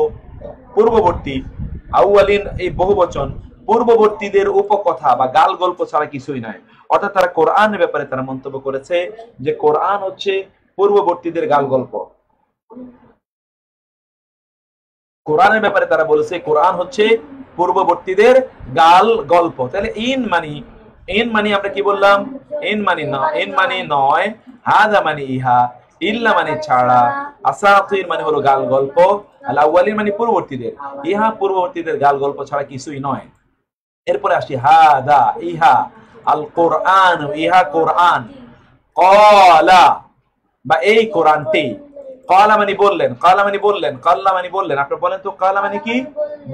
পূর্ববর্তী। আউয়ালিন এই বহুবচন, পূর্ববর্তীদের উপকথা বা গাল গল্প ছাড়া কিছুই নয়। অর্থাৎ তারা কোরআনের ব্যাপারে তারা মন্তব্য করেছে যে কোরআন হচ্ছে পূর্ববর্তীদের গাল গল্প। কোরআনের ব্যাপারে তারা বলেছে কোরআন হচ্ছে পূর্ববর্তীদের গাল গল্প। তাহলে ইন মানি, ইন মানি আমরা কি বললাম? ইন মানি না, ইন মানি নয়, হাদা মানে ইহা, ইল্লা মানে ছাড়া, আসাতির মানে হলো গাল গল্প, আল আউয়ালিন মানে পূর্ববর্তীদের, ইহা পূর্ববর্তীদের গাল গল্প ছাড়া কিছুই নয়। এরপরে আসি হাদা ইহা, আল কোরআন ইহা কোরআন, ক্বালা বা এই কোরআনটি, ক্বালা মানে বললেন, ক্বালা মানে বললেন, কাল্লা মানে বললেন। আপনি বলেন তো ক্বালা মানে কি?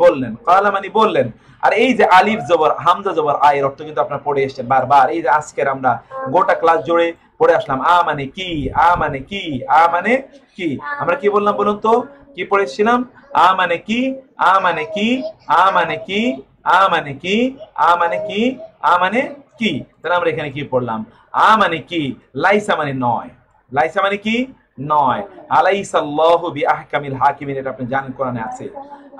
বললেন। ক্বালা মানে বললেন। আর এই যে আলিফ জবর হামজা জবর আ এর অর্থ কিন্তু আপনারা পড়ে এসেছেন বারবার। এই যে আজকের আমরা গোটা ক্লাস জুড়ে পড়ে আসলাম, আ মানে কি, আ মানে কি, আ মানে কি। আমরা কি বললাম বলুন তো? কি পড়েছিলাম? আ মানে কি, আ মানে কি, আ মানে কি, আ মানে কি, আ মানে কি, আ মানে কি। তাহলে আমরা এখানে কি পড়লাম? আ মানে কি, লাইসা মানে নয়, লাইসা মানে কি? নয়। আলাইসাল্লাহু বিআহকামিল হাকিমিন, এটা আপনি জানেন কোরআনে আছে।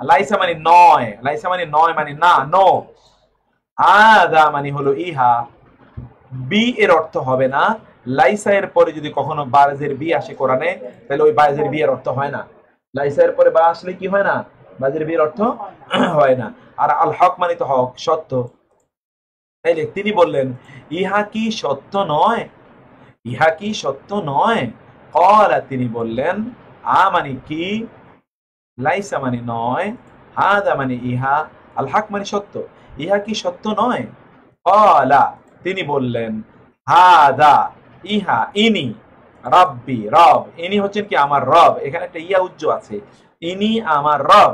লাইসা মানে নয়, লাইসা মানে নয় মানে না, নো। আদা মানে হলো ইহা, বি এর অর্থ হবে না। লাইসা এর পরে যদি কখনো বাজের বি আসে কোরআনে, তাহলে ওই বাজের বি এর অর্থ হয় না। লাইসা এর পরে বা আসলে কি হয় না? বাজের বি এর অর্থ হয় না। আর আল হক মানে তো হক, সত্য। তাইলে তিনি বললেন, ইহা কি সত্য নয়? ইহা কি সত্য নয়? ক্বালা, তিনি বললেন, মানে কি, লাইসা মানে নয়, হাদা মানে ইহা, আল হক মানে সত্য, ইহা কি সত্য নয়? ক্বালা, তিনি বললেন, হাদা, ইহা, ইনি, রাব্বি, রব, ইনি হচ্ছেন কি আমার রব, এখানে একটা ইয়া উজ্জ আছে, ইনি আমার রব।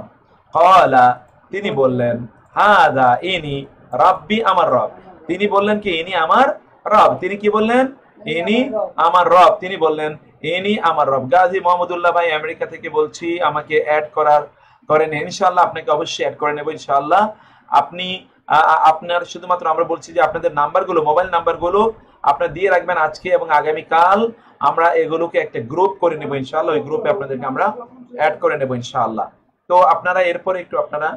ক্বালা, তিনি বললেন, হাদা, ইনি, রাব্বি, আমার রব। তিনি বললেন কি ইনি আমার রব, তিনি কি বললেন, ইনি আমার রব, তিনি বললেন ইনি আমার রব। গাজী মোহাম্মদুল্লাহ ভাই আমেরিকা থেকে বলছি, আমাকে অ্যাড করেন ইনশাআল্লাহ, আপনাকে অবশ্যই অ্যাড করে নেব ইনশাআল্লাহ। আপনি আপনার শুধুমাত্র আমরা বলছি যে আপনাদের নাম্বারগুলো, মোবাইল নাম্বারগুলো আপনারা দিয়ে রাখবেন আজকে এবং আগামীকাল, আমরা এগুলোকে একটা গ্রুপ করে নেব ইনশাআল্লাহ, ওই গ্রুপে আপনাদেরকে আমরা অ্যাড করে নেব ইনশাআল্লাহ। তো আপনারা এরপরে একটু আপনারা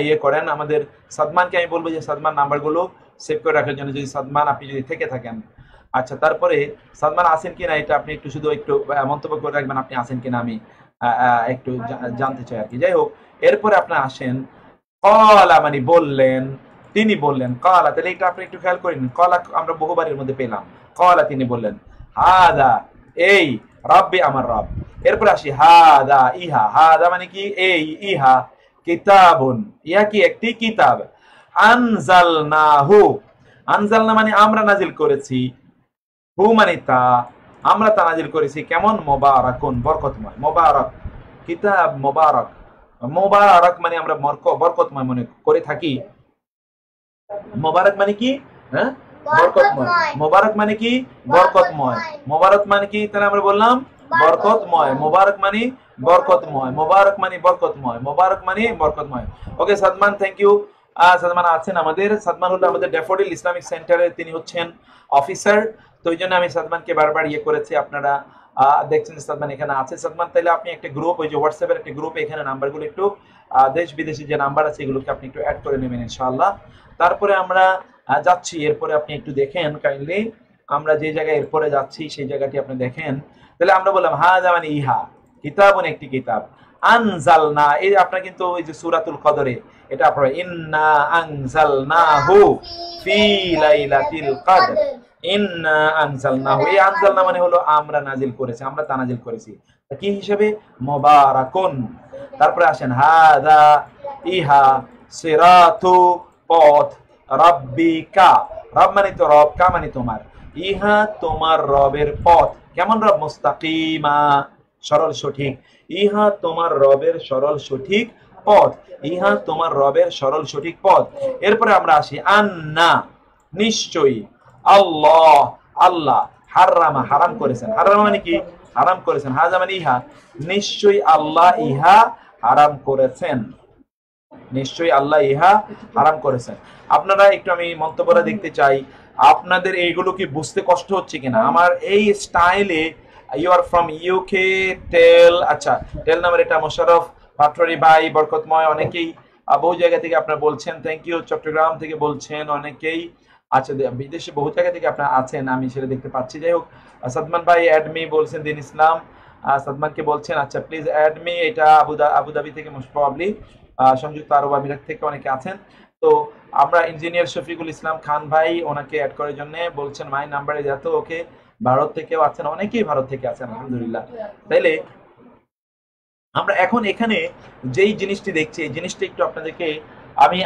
ইয়ে করেন, আমাদের সাদমানকে আমি বলবো যে সাদমান নাম্বারগুলো সেভ করে রাখার জন্য, যদি সাদমান আপনি যদি থেকে থাকেন। আচ্ছা, তারপরে সাদমান আছেন কিনা এটা আপনি একটু শুধু একটু মন্তব্য করে রাখবেন, আপনি আছেন কিনা আমি একটু জানতে চাই আর কি। যাই হোক, এরপরে আপনার আসেন, ক্বালা মানে বললেন, তিনি বললেন, ক্বালা, তাহলে এটা আপনি একটু খেয়াল করেন, ক্বালা আমরা বহুবারের মধ্যে পেলাম, ক্বালা তিনি বললেন, হাদা, এই, রাব্বি, আমার রব। এরপরে আসি হাদা, ইহা, হাদা মানে কি এই, ইহা, কিতাবুন, ইহা কি একটি কিতাব, আনজালনাহু, আনজালনা মানে আমরা নাজিল করেছি, হু মানে তা, আমরা তা নাজিল করেছি কেমন, মুবারাকুন, বরকতময়, মুবারক, কিতাব মুবারক, মুবারক মানে আমরা বরকতময় মনে করে থাকি। মুবারক মানে কি, হ্যাঁ, বরকতময়, মুবারক মানে কি বরকতময়, মুবারক মানে কি, তাহলে আমরা বললাম বরকতময়, মুবারক মানে বরকতময়, মুবারক মানে বরকতময়, মুবারক মানে বরকতময়। ওকে সাদমান, থ্যাংক ইউ। সাদমান আছেন আমাদের, সাদমান হলো আমাদের ড্যাফোডিল ইসলামিক সেন্টারের তিনি হচ্ছেন অফিসার, তো ওই জন্য আমি সাদমানকে বারবার ইয়ে করেছি। আপনারা দেখছেন সাদমান এখানে আছে। সাদমান, তাহলে আপনি একটা গ্রুপ, ওই যে হোয়াটসঅ্যাপের একটা গ্রুপে এখানে নাম্বারগুলো একটু দেশ বিদেশি যে নাম্বার আছে এগুলোকে আপনি একটু অ্যাড করে নেবেন ইনশাআল্লাহ। তারপরে আমরা যাচ্ছি, এরপরে আপনি একটু দেখেন কাইন্ডলি, আমরা যে জায়গায় এরপরে যাচ্ছি সেই জায়গাটি আপনি দেখেন। তাহলে আমরা বললাম হাযা মানে ইহা, কিতাবুন একটি কিতাব, আনজালনা, এই আপনার কিন্তু ওই যে সূরাতুল কদরে এটা আপনারা ইন্না আনজালনাহু ফি লাইলাতিল কদর, ইন্না আনজালনাহু, এই আনজালনা মানে হলো আমরা নাজিল করেছি, আমরা তা নাজিল করেছি, কি হিসেবে, মুবারাকুন। তারপরে আসেন হাযা, ইহা, সিরাতু, পথ, রাব্বিকা, রব মানে তো রব, কা মানে তোমার, ইহা তোমার রবের পথ, কেমন রব, মুস্তাকিমা, সরল সঠিক, ইহা তোমার রবের সরল সঠিক পথ, ইহা তোমার রবের সরল সঠিক পথ। এরপরে আমরা আসি আন্না, নিশ্চয়ই, আল্লাহ, আল্লাহ, হারামা, হারাম করেছেন, হারামা মানে কি, হারাম করেছেন, হাযা মানে ইহা, নিশ্চয়ই আল্লাহ ইহা হারাম করেছেন, নিশ্চয়ই আল্লাহ ইহা হারাম করেছেন। আপনারা একটু আমি মন্তব্যটা দেখতে চাই, আপনাদের এইগুলো কি বুঝতে কষ্ট হচ্ছে কিনা আমার এই স্টাইলে। ইউ আর ফ্রম ইউকে, টেল, আচ্ছা টেল নামের এটা মোশাররফ পাটোয়ারি ভাই, বরকতময়, অনেকেই বহু জায়গা থেকে আপনারা বলছেন, থ্যাংক ইউ। চট্টগ্রাম থেকে বলছেন অনেকেই, আচ্ছা বিদেশে বহু জায়গা থেকে আপনারা আছেন, আমি সেটা দেখতে পাচ্ছি। যাই হোক, সাদমান ভাই অ্যাডমি বলছেন, দিন ইসলাম সাদমানকে বলছেন, আচ্ছা প্লিজ অ্যাডমি, এটা আবুধাবি থেকে মোস্ট প্রবাবলি, সংযুক্ত আরব আমিরাত থেকে অনেকে আছেন। তো আমরা ইঞ্জিনিয়ার শফিকুল ইসলাম খান ভাই, ওনাকে অ্যাড করার জন্য বলছেন, মাই নাম্বারে যেত, ওকে, ভারত থেকেও আছেন, অনেকেই ভারত থেকে আছেন, আলহামদুলিল্লাহ। তাইলে আমরা এখন এখানে যেই জিনিসটি দেখছি, এই জিনিসটা একটু আপনাদেরকে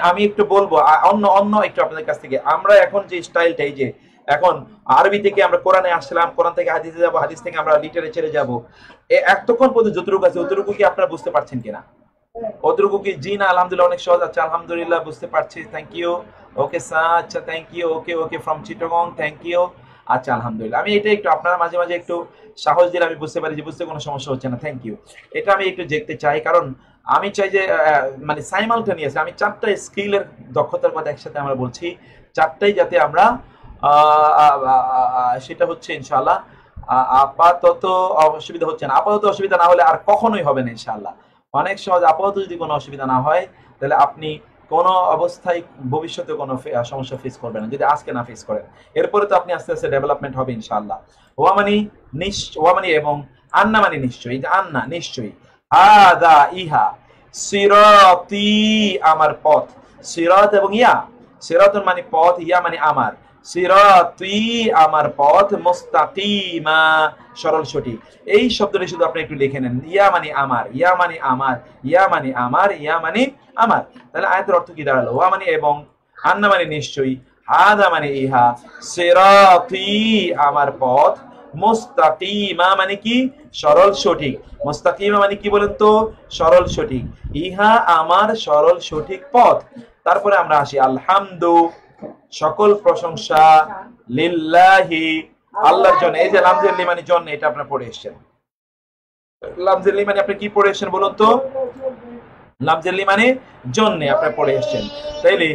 আমি একটু বলবো, অন্য একটু আপনাদের কাছ থেকে, আমরা এখন যে স্টাইলটা, এই যে এখন আরবি থেকে আমরা কোরআনে আসলাম, কোরআন থেকে হাদিসে যাব, হাদিস থেকে আমরা লিটারেচারে যাব, এতক্ষণ পর্যন্ত যতটুকু আছে অতটুকু কি আপনারা বুঝতে পারছেন কিনা, অতটুকু কি, জি না, আলহামদুলিল্লাহ অনেক সহজ, আচ্ছা আলহামদুলিল্লাহ বুঝতে পারছি, থ্যাংক ইউ। ওকে স্যার, আচ্ছা thank you, okay okay from Chittagong, thank you, আচ্ছা আলহামদুলিল্লাহ। আমি এটা একটু আপনারা মাঝে মাঝে একটু সাহস দিলে আমি বুঝতে পারি যে বুঝতে কোনো সমস্যা হচ্ছে না, থ্যাংক ইউ। এটা আমি একটু দেখতে চাই, কারণ আমি চাই যে মানে সাইমালটেনিয়াস, আমি চারটা স্কিলের দক্ষতার কথা একসাথে আমরা বলছি, চারটাই যাতে আমরা সেটা হচ্ছে ইনশাআল্লাহ, আপাতত অসুবিধা হচ্ছে না, আপাতত অসুবিধা না হলে আর কখনোই হবে না ইনশাআল্লাহ, অনেক সহজ। আপাতত যদি কোনো অসুবিধা না হয় তাহলে আপনি কোনো অবস্থায় ভবিষ্যতে কোনো সমস্যা ফেস করবেন না, যদি আজকে না ফেস করেন, এরপরে তো আপনি আস্তে আস্তে ডেভেলপমেন্ট হবে ইনশাআল্লাহ। ওয়া মানে এবং আন্না মানে নিশ্চয়ই, যে আন্না নিশ্চয়ই, হাদা ইহা, সিরাতি আমার পথ, সিরাত এবং ইয়া সিরাতুন মানে পথ, ইয়া মানে আমার, সিরাতি আমার পথ, মুস্তাকিমা সরল সঠিক। এই শব্দটি শুধু আপনি একটু লিখে নেন, ইয়া মানে আমার, ইয়া মানে আমার, ইয়া মানে আমার, ইয়া মানে আমার। তাহলে আয়াতের অর্থ কি দাঁড়ালো? ওয়া মানে এবং, আন্না মানে নিশ্চয়ই, হাদা মানে ইহা, সিরাতি আমার পথ, মুস্তাকিমা মানে কি? সরল সঠিক। মুস্তাকিমা মানে কি বলেন তো? সরল সঠিক। ইহা আমার সরল সঠিক পথ। তারপরে আমরা আসি আলহামদু, সকল প্রশংসা, লিল্লাহি আল্লাহর জন্য। এই যে লামজের লি মানে জন্য, এটা আপনারা পড়ে এসেছেন। লামজের লি মানে আপনি কি পড়ে এসেছেন বলুন তো? লামজের লি মানে জন্য আপনারা পড়ে এসেছেন। তাইলে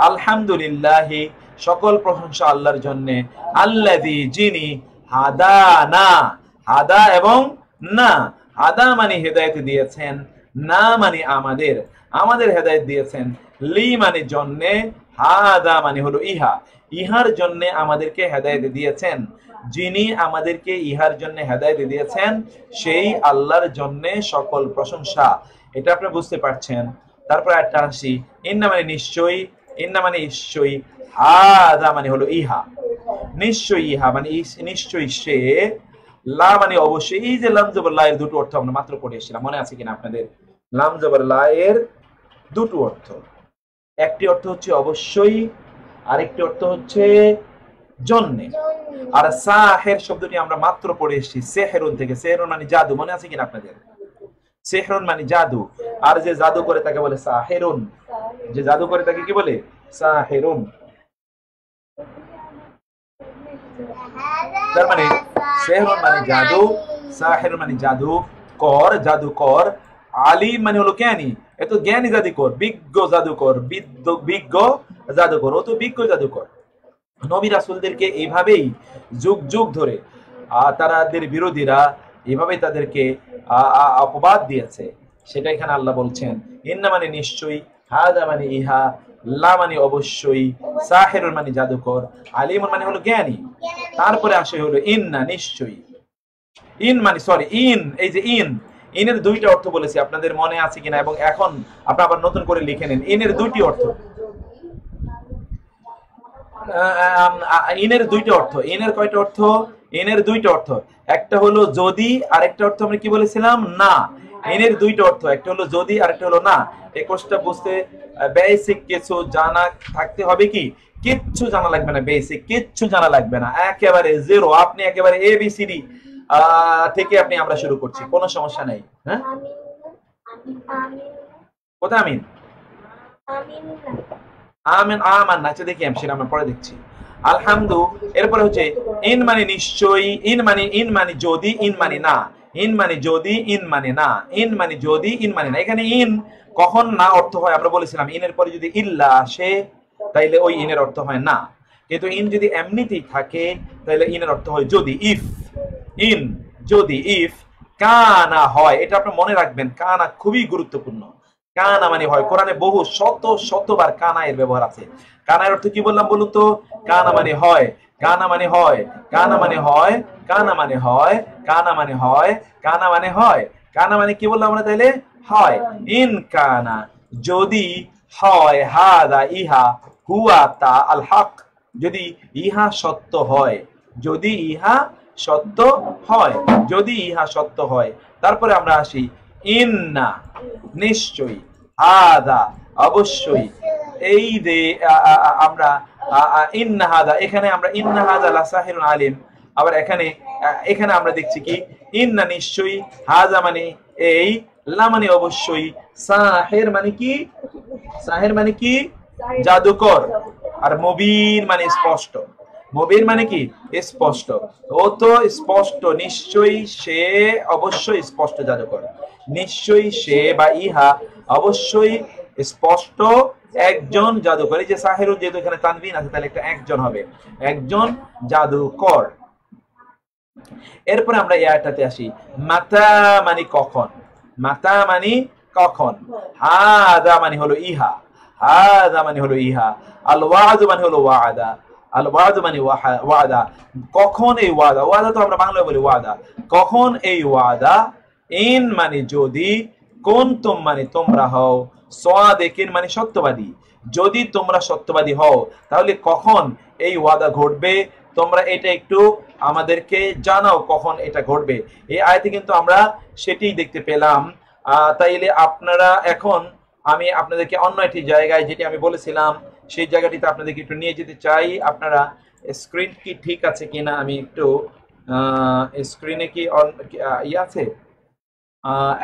আলহামদুলিল্লাহি সকল প্রশংসা আল্লাহর জন্য, আল্লাযী যিনি, হাদানা হাদা এবং না, হাদা মানে হেদায়েত দিয়েছেন, না মানে আমাদের, আমাদের হেদায়েত দিয়েছেন, লি মানে জন্যে, হাদা মানে হলো ইহা, ইহার জন্য আমাদেরকে হেদায়েত দিয়েছেন, যিনি আমাদেরকে ইহার জন্য হেদায়েত দিয়েছেন সেই আল্লাহর জন্য সকল প্রশংসা। এটা আপনি বুঝতে পারছেন। তারপর একটা আসি, ইন্না মানে নিশ্চয়ই, ইন্না মানে নিশ্চয়ই, হাদা মানে হলো ইহা, নিশ্চয়ই ইহা মানে নিশ্চয়ই সে, লা মানে অবশ্যই। এই যে লাম জবর লা এর দুটো অর্থ আমরা মাত্র পড়ে এসেছিলাম, মনে আছে কিনা আপনাদের? লাম জবর লা এর দুটো অর্থ, একটি অর্থ হচ্ছে অবশ্যই, আরেকটি অর্থ হচ্ছে জন্যে। আর সাহের শব্দটি আমরা মাত্র পড়ে এসেছি সেহরুন থেকে, সেহরুন মানে জাদু, মনে আছে কিনা আপনাদের? সেহরুন মানে জাদু, আর যে জাদু করে তাকে বলে সাহেরুন, যে জাদু করে তাকে কি বলে? সাহেরুন। তার মানে সেহরুন মানে জাদু, সাহেরুন মানে জাদু কর, জাদুকর, আলিম মানে হলো জ্ঞানী, এত জ্ঞানী জাদুকর, বিজ্ঞ জাদুকর, বিজ্ঞ জাদুকর, ও তো বিজ্ঞ জাদুকর। নবী রাসূলদেরকে এইভাবেই যুগ যুগ ধরে তাদের বিরোধীরা এভাবেই তাদেরকে অপবাদ দিয়েছে, সেটা এখানে আল্লাহ বলছেন। ইন্না মানে নিশ্চয়ই, হাদা মানে ইহা, লা মানে অবশ্যই, সাহিরুন মানে জাদুকর, আলিমুন মানে হলো জ্ঞানী। তারপরে আসে হলো ইন্না নিশ্চয়ই, ইন মানে সরি ইন, এই যে ইন, ইনের দুইটা অর্থ বলেছি, আপনাদের মনে আছে কিনা? এবং এখন আপনারা আবার নতুন করে লিখে নিন, ইনের দুইটি অর্থ, ইনের দুইটা অর্থ। ইনের কয়টা অর্থ? ইনের দুইটা অর্থ, একটা হলো যদি, আরেকটা অর্থ আমরা কি বলেছিলাম? না। ইনের দুইটা অর্থ, একটা হলো যদি, আরেকটা হলো না। এই কোর্সটা বুঝতে বেসিক কিছু জানা থাকতে হবে। কি কিচ্ছু জানা লাগবে না, বেসিক কিচ্ছু জানা লাগবে না, একেবারে জিরো। আপনি একেবারে এবিসিডি থেকে আপনি আমরা শুরু করছি, কোনো সমস্যা নেই। হ্যাঁ, কোথায় আমিন? আমিন আমান না, দেখি আমি সেটা আমরা পরে দেখছি। আলহামদু, এরপরে হচ্ছে ইন মানে নিশ্চয়ই, ইন মানে যদি, ইন মানে না, ইন মানে যদি, ইন মানে না, ইন মানে যদি, ইন মানে না। এখানে ইন কখন না অর্থ হয় আমরা বলেছিলাম, ইনের পরে যদি ইল্লা আসে তাইলে ওই ইনের অর্থ হয় না, কিন্তু ইন যদি এমনিতেই থাকে তাহলে ইনের অর্থ হয় যদি, ইফ। ইন যদি, ইফ কানা হয়, এটা আপনি মনে রাখবেন, কানা খুবই গুরুত্বপূর্ণ। কানা মানে হয়, কোরআনে বহু শতবার কানা এর ব্যবহার আছে। কানার অর্থ কি বললাম বলুন তো? কানা মানে হয়, কানা মানে হয়, কানা মানে হয়, কানা মানে হয়, কানা মানে হয়, কানা মানে হয়, কানা মানে কি বললাম আমরা তাইলে? হয়। ইন কানা যদি হয়, হাদা ইহা, হুয়া তা আল হক, যদি ইহা সত্য হয়, যদি ইহা সত্য হয়, যদি ইহা সত্য হয়। তারপরে আমরা আসি ইন্না নিশ্চয়ই, হাদা অবশ্যই। এই যে আমরা ইন্না হাদা, এখানে আমরা ইন্না হাদা লাসাহিরুন আলিম, আবার এখানে আমরা দেখছি কি ইন্না নিশ্চয়ই, হাদা মানে এই, লা মানে অবশ্যই, সাহির মানে কি? সাহির মানে কি? জাদুকর। আর মুবিন মানে স্পষ্ট, মুবিন মানে কি? স্পষ্ট। ও তো স্পষ্ট, নিশ্চয়ই সে অবশ্যই স্পষ্ট জাদুকর, নিশ্চয়ই সে বা ইহা অবশ্যই স্পষ্ট একজন জাদুকর। এই যে সাহিরুন, যেহেতু এখানে তানবিন আছে তাহলে একটা একজন হবে, একজন জাদুকর। এরপরে আমরা এই আয়াতটাতে আসি, মাতা মানে কখন, মাতা মানে কখন, হাদা মানে হলো ইহা, হাদা মানে হলো ইহা, আল ওয়াদু মানে হলো ওয়াদা, আল ওয়াদু মানে ওয়াদা, কখন এই ওয়াদা, ওয়াদা তো আমরা বাংলায় বলি ওয়াদা, কখন এই ওয়াদা, ইন মানে যদি, কুনতুম মানে তোমরা হও, সাদিকিন মানে সত্যবাদী। যদি তোমরা সত্যবাদী হও তাহলে কখন এই ওয়াদা ঘটবে, তোমরা এটা একটু আমাদেরকে জানাও কখন এটা ঘটবে। এই আয়াতে কিন্তু আমরা সেটাই দেখতে পেলাম। তাইলে আপনারা এখন আমি আপনাদেরকে অন্য একটি জায়গায় যেটি আমি বলেছিলাম সেই জায়গাটিতে আপনাদেরকে একটু নিয়ে যেতে চাই। আপনারা স্ক্রিন কি ঠিক আছে কিনা আমি একটু স্ক্রিনে কি ইয়ে আছে?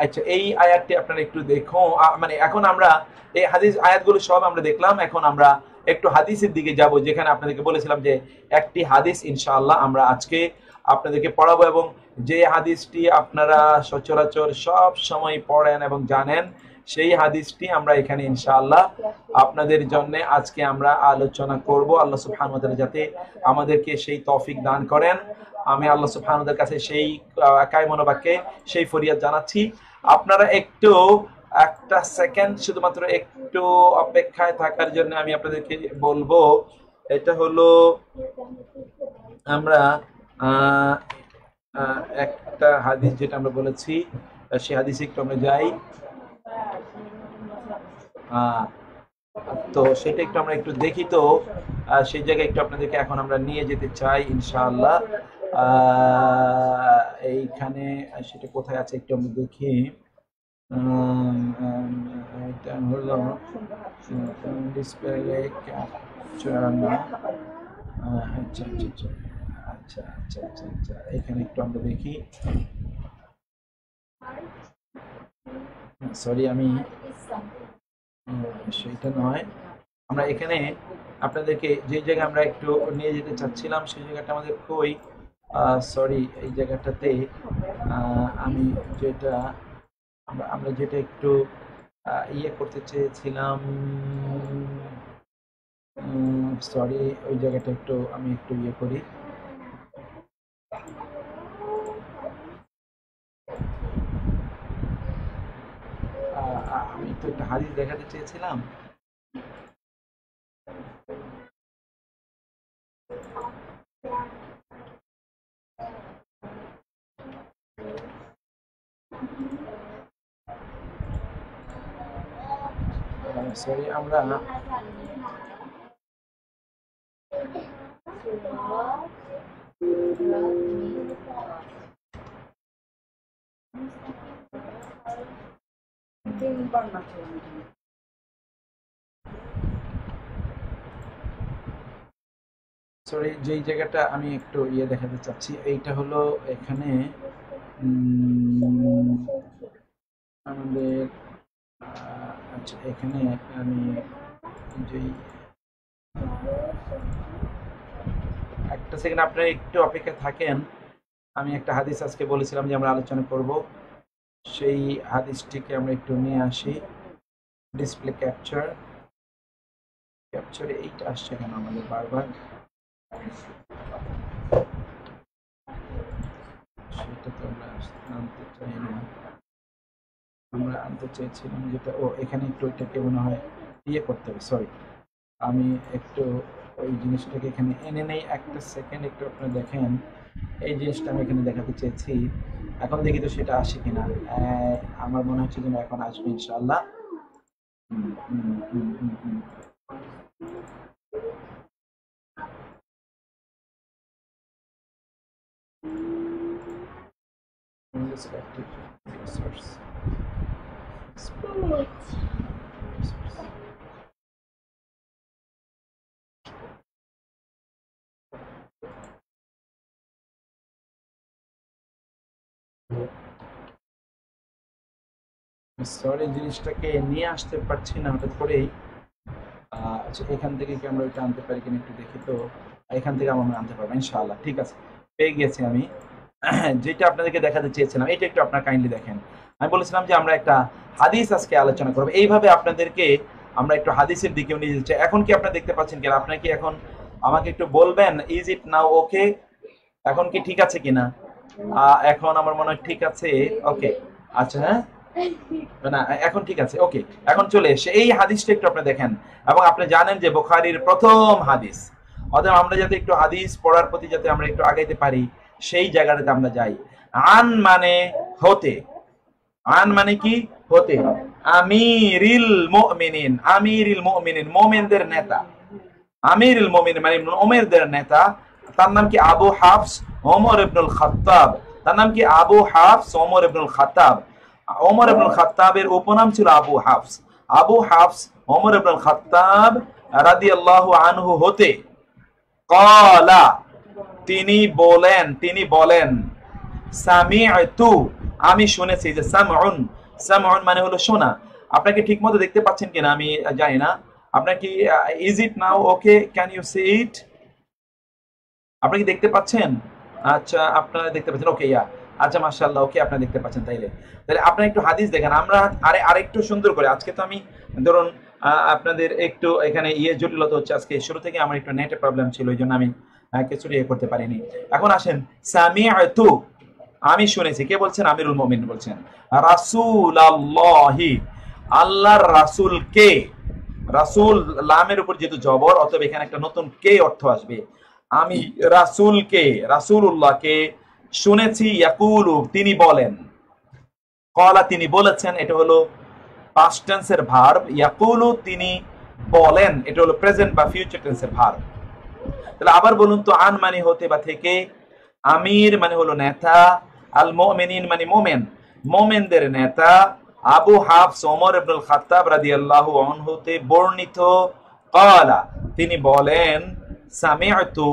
আচ্ছা, এই আয়াতটি আপনারা একটু দেখুন। মানে এখন আমরা এই হাদিস আয়াতগুলো সব আমরা দেখলাম, এখন আমরা একটু হাদিসের দিকে যাব, যেখানে আপনাদেরকে বলেছিলাম যে একটি হাদিস ইনশাআল্লাহ আমরা আজকে আপনাদেরকে পড়াবো, এবং যে হাদিসটি আপনারা সচরাচর সব সময় পড়েন এবং জানেন, সেই হাদিসটি আমরা এখানে ইনশাআল্লাহ আপনাদের জন্য আজকে আমরা আলোচনা করব। আল্লাহ সুবহানাহু ওয়া তাআলা যাতে আমাদেরকে সেই তৌফিক দান করেন, আমি আল্লাহ সুবহানাহু ওয়া তাআলার কাছে সেই কায়মনোবাক্যে সেই ফরিয়াদ জানাচ্ছি। আপনারা একটু একটা সেকেন্ড শুধুমাত্র একটু অপেক্ষায় থাকার জন্য আমি আপনাদেরকে বলবো। এটা হলো আমরা একটা হাদিস যেটা আমরা বলেছি, সেই হাদিসে একটু আমরা যাই। তো সেটা একটু আমরা একটু দেখি। তো সেই জায়গায় একটু আপনাদেরকে এখন আমরা নিয়ে যেতে চাই ইনশাআল্লাহ। এইখানে সেটা কোথায় আছে একটু আমরা দেখি। এটা হলো ডিসপ্লে ক্যাপচার না। আচ্ছা আচ্ছা আচ্ছা আচ্ছা আচ্ছা আচ্ছা আচ্ছা, এখানে একটু আমরা দেখি। সরি, আমি সেটা নয়, আমরা এখানে আপনাদেরকে যে জায়গায় আমরা একটু নিয়ে যেতে চাচ্ছিলাম সেই জায়গাটা আমাদের কই। সরি, এই জায়গাটাতে আমি যেটা আমরা যেটা একটু ইয়ে করতে চেয়েছিলাম, সরি, ওই জায়গাটা একটু আমি একটু ইয়ে করি। আমি তো একটা হাদিস দেখাতে চেয়েছিলাম। সরি, আমরা সরি, যেই জায়গাটা আমি একটু ইয়ে দেখাতে চাচ্ছি এইটা হলো এখানে আমাদের আচ্ছা, এখানে আমি যেই একটা সেকেন্ড আপনারা একটু অপেক্ষা থাকেন। আমি একটা হাদিস আজকে বলেছিলাম যে আমরা আলোচনা করব, সেই হাদিসটিকে আমরা একটু নিয়ে আসি। ডিসপ্লে ক্যাপচারে এইটা আসছে কেন আমাদের বারবার? সেটা তো আমরা আনতে চাই না, আমরা আনতে চাইছিলাম যেটা এখানে একটু এটাকে মনে হয় ইয়ে করতে হবে। সরি, আমি একটু ওই জিনিসটাকে এখানে এনে নেই। একটা সেকেন্ড একটু আপনারা দেখেন, এই জিনিসটা আমি এখানে দেখাতে চেয়েছি। এখন দেখি তো সেটা আসে কিনা। আমার মনে হচ্ছে যেন এখন আসবে ইনশাআল্লাহ। সরি, জিনিসটাকে নিয়ে আসতে পারছি না হঠাৎ করেই। আচ্ছা, এখান থেকে কি আমরা ওইটা আনতে পারি কিনা একটু দেখি। তো এখান থেকে আমরা আনতে পারবো ইনশাআল্লাহ। ঠিক আছে, পেয়ে গেছি আমি। যেটা আপনাদেরকে দেখাতে চেয়েছিলাম এটা একটু আপনারা কাইন্ডলি দেখেন। আমি বলেছিলাম যে আমরা একটা হাদিস আজকে আলোচনা করবো, এইভাবে আপনাদেরকে আমরা একটু হাদিসের দিকেও নিয়ে যেতে চাই। এখন কি আপনারা দেখতে পাচ্ছেন কিনা? আপনারা কি এখন আমাকে একটু বলবেন, ইজ ইট নাও ওকে? এখন কি ঠিক আছে কিনা? এখন আমার মনে হয় ঠিক আছে। ওকে, আচ্ছা, হ্যাঁ, না এখন ঠিক আছে। ওকে, এখন চলে এসে এই হাদিসটা একটু আপনি দেখেন, এবং আপনি জানেন যে বুখারীর প্রথম হাদিস। অতএব আমরা যাতে একটু হাদিস পড়ার প্রতি যাতে আমরা একটু আগাইতে পারি সেই জায়গাটাতে আমরা যাই। আন মানে হতে, আন মানে কি হতে, আমিরিল মুমিনিন, আমিরিল মুমিনিন মুমিনদের নেতা, আমিরুল মুমিনিন মানে উমরদের নেতা। তার নাম কি? আবু হাফস ওমর ইবনুল খাত্তাব। তার নাম কি? আবু হাফস ওমর ইবনুল খাত্তাব। ওমর ইবনুল খাত্তাবের উপনাম ছিল আবু হাফস। আবু হাফস ওমর ইবনুল খাত্তাব রাদিয়াল্লাহু আনহু হতে ক্বালা তিনি বলেন সামি'তু আমি শুনেছি। যে সামউন, সামউন মানে হলো শোনা। আপনাকে ঠিকমতো দেখতে পাচ্ছেন কিনা আমি জানি না। আপনার কি is it now okay, can you see it? আপনি কি দেখতে পাচ্ছেন? আচ্ছা আপনারা দেখতে পাচ্ছেন, ওকে ইয়া, আচ্ছা মাশাআল্লাহ, ওকে আপনারা দেখতে পাচ্ছেন। তাহলে আপনারা একটু হাদিস দেখেন। আমরা আরেকটু সুন্দর করে আজকে তো আমি ধরুন আপনাদের একটু এখানে জটিলতা হচ্ছে। আজকে শুরু থেকে আমার একটু নেটের প্রবলেম ছিল, এই জন্য আমি কিছু করতে পারিনি। এখন আসেন, সামি'তু আমি শুনেছি। কে বলছেন? আমিরুল মুমিনিন বলছেন। রাসূলুল্লাহি আল্লাহর রাসূল কে, রাসূল লামের উপর যেহেতু জবর, অতএব এখানে একটা নতুন কে অর্থ আসবে। আমি রাসূলকে, রাসূলুল্লাহকে শুনেছি, ইয়াকুলু তিনি বলেন, ক্বালা তিনি বলেছেন, এটা হলো পাস্ট টেন্সের ভার্ব। ইয়াকুলু তিনি বলেন, এটা হলো প্রেজেন্ট বা ফিউচার টেন্সের ভার্ব। তাহলে আবার বলুন তো, আন মানে হতে বা থেকে, আমির মানে হলো নেতা, আল মুমিনিন মানে মোমেন, মোমেনদের নেতা, আবু হাফস ওমর ইবনুল খাত্তাব রাদিয়াল্লাহু আনহু তে বর্ণিত, ক্বালা তিনি বলেন, সামি'তু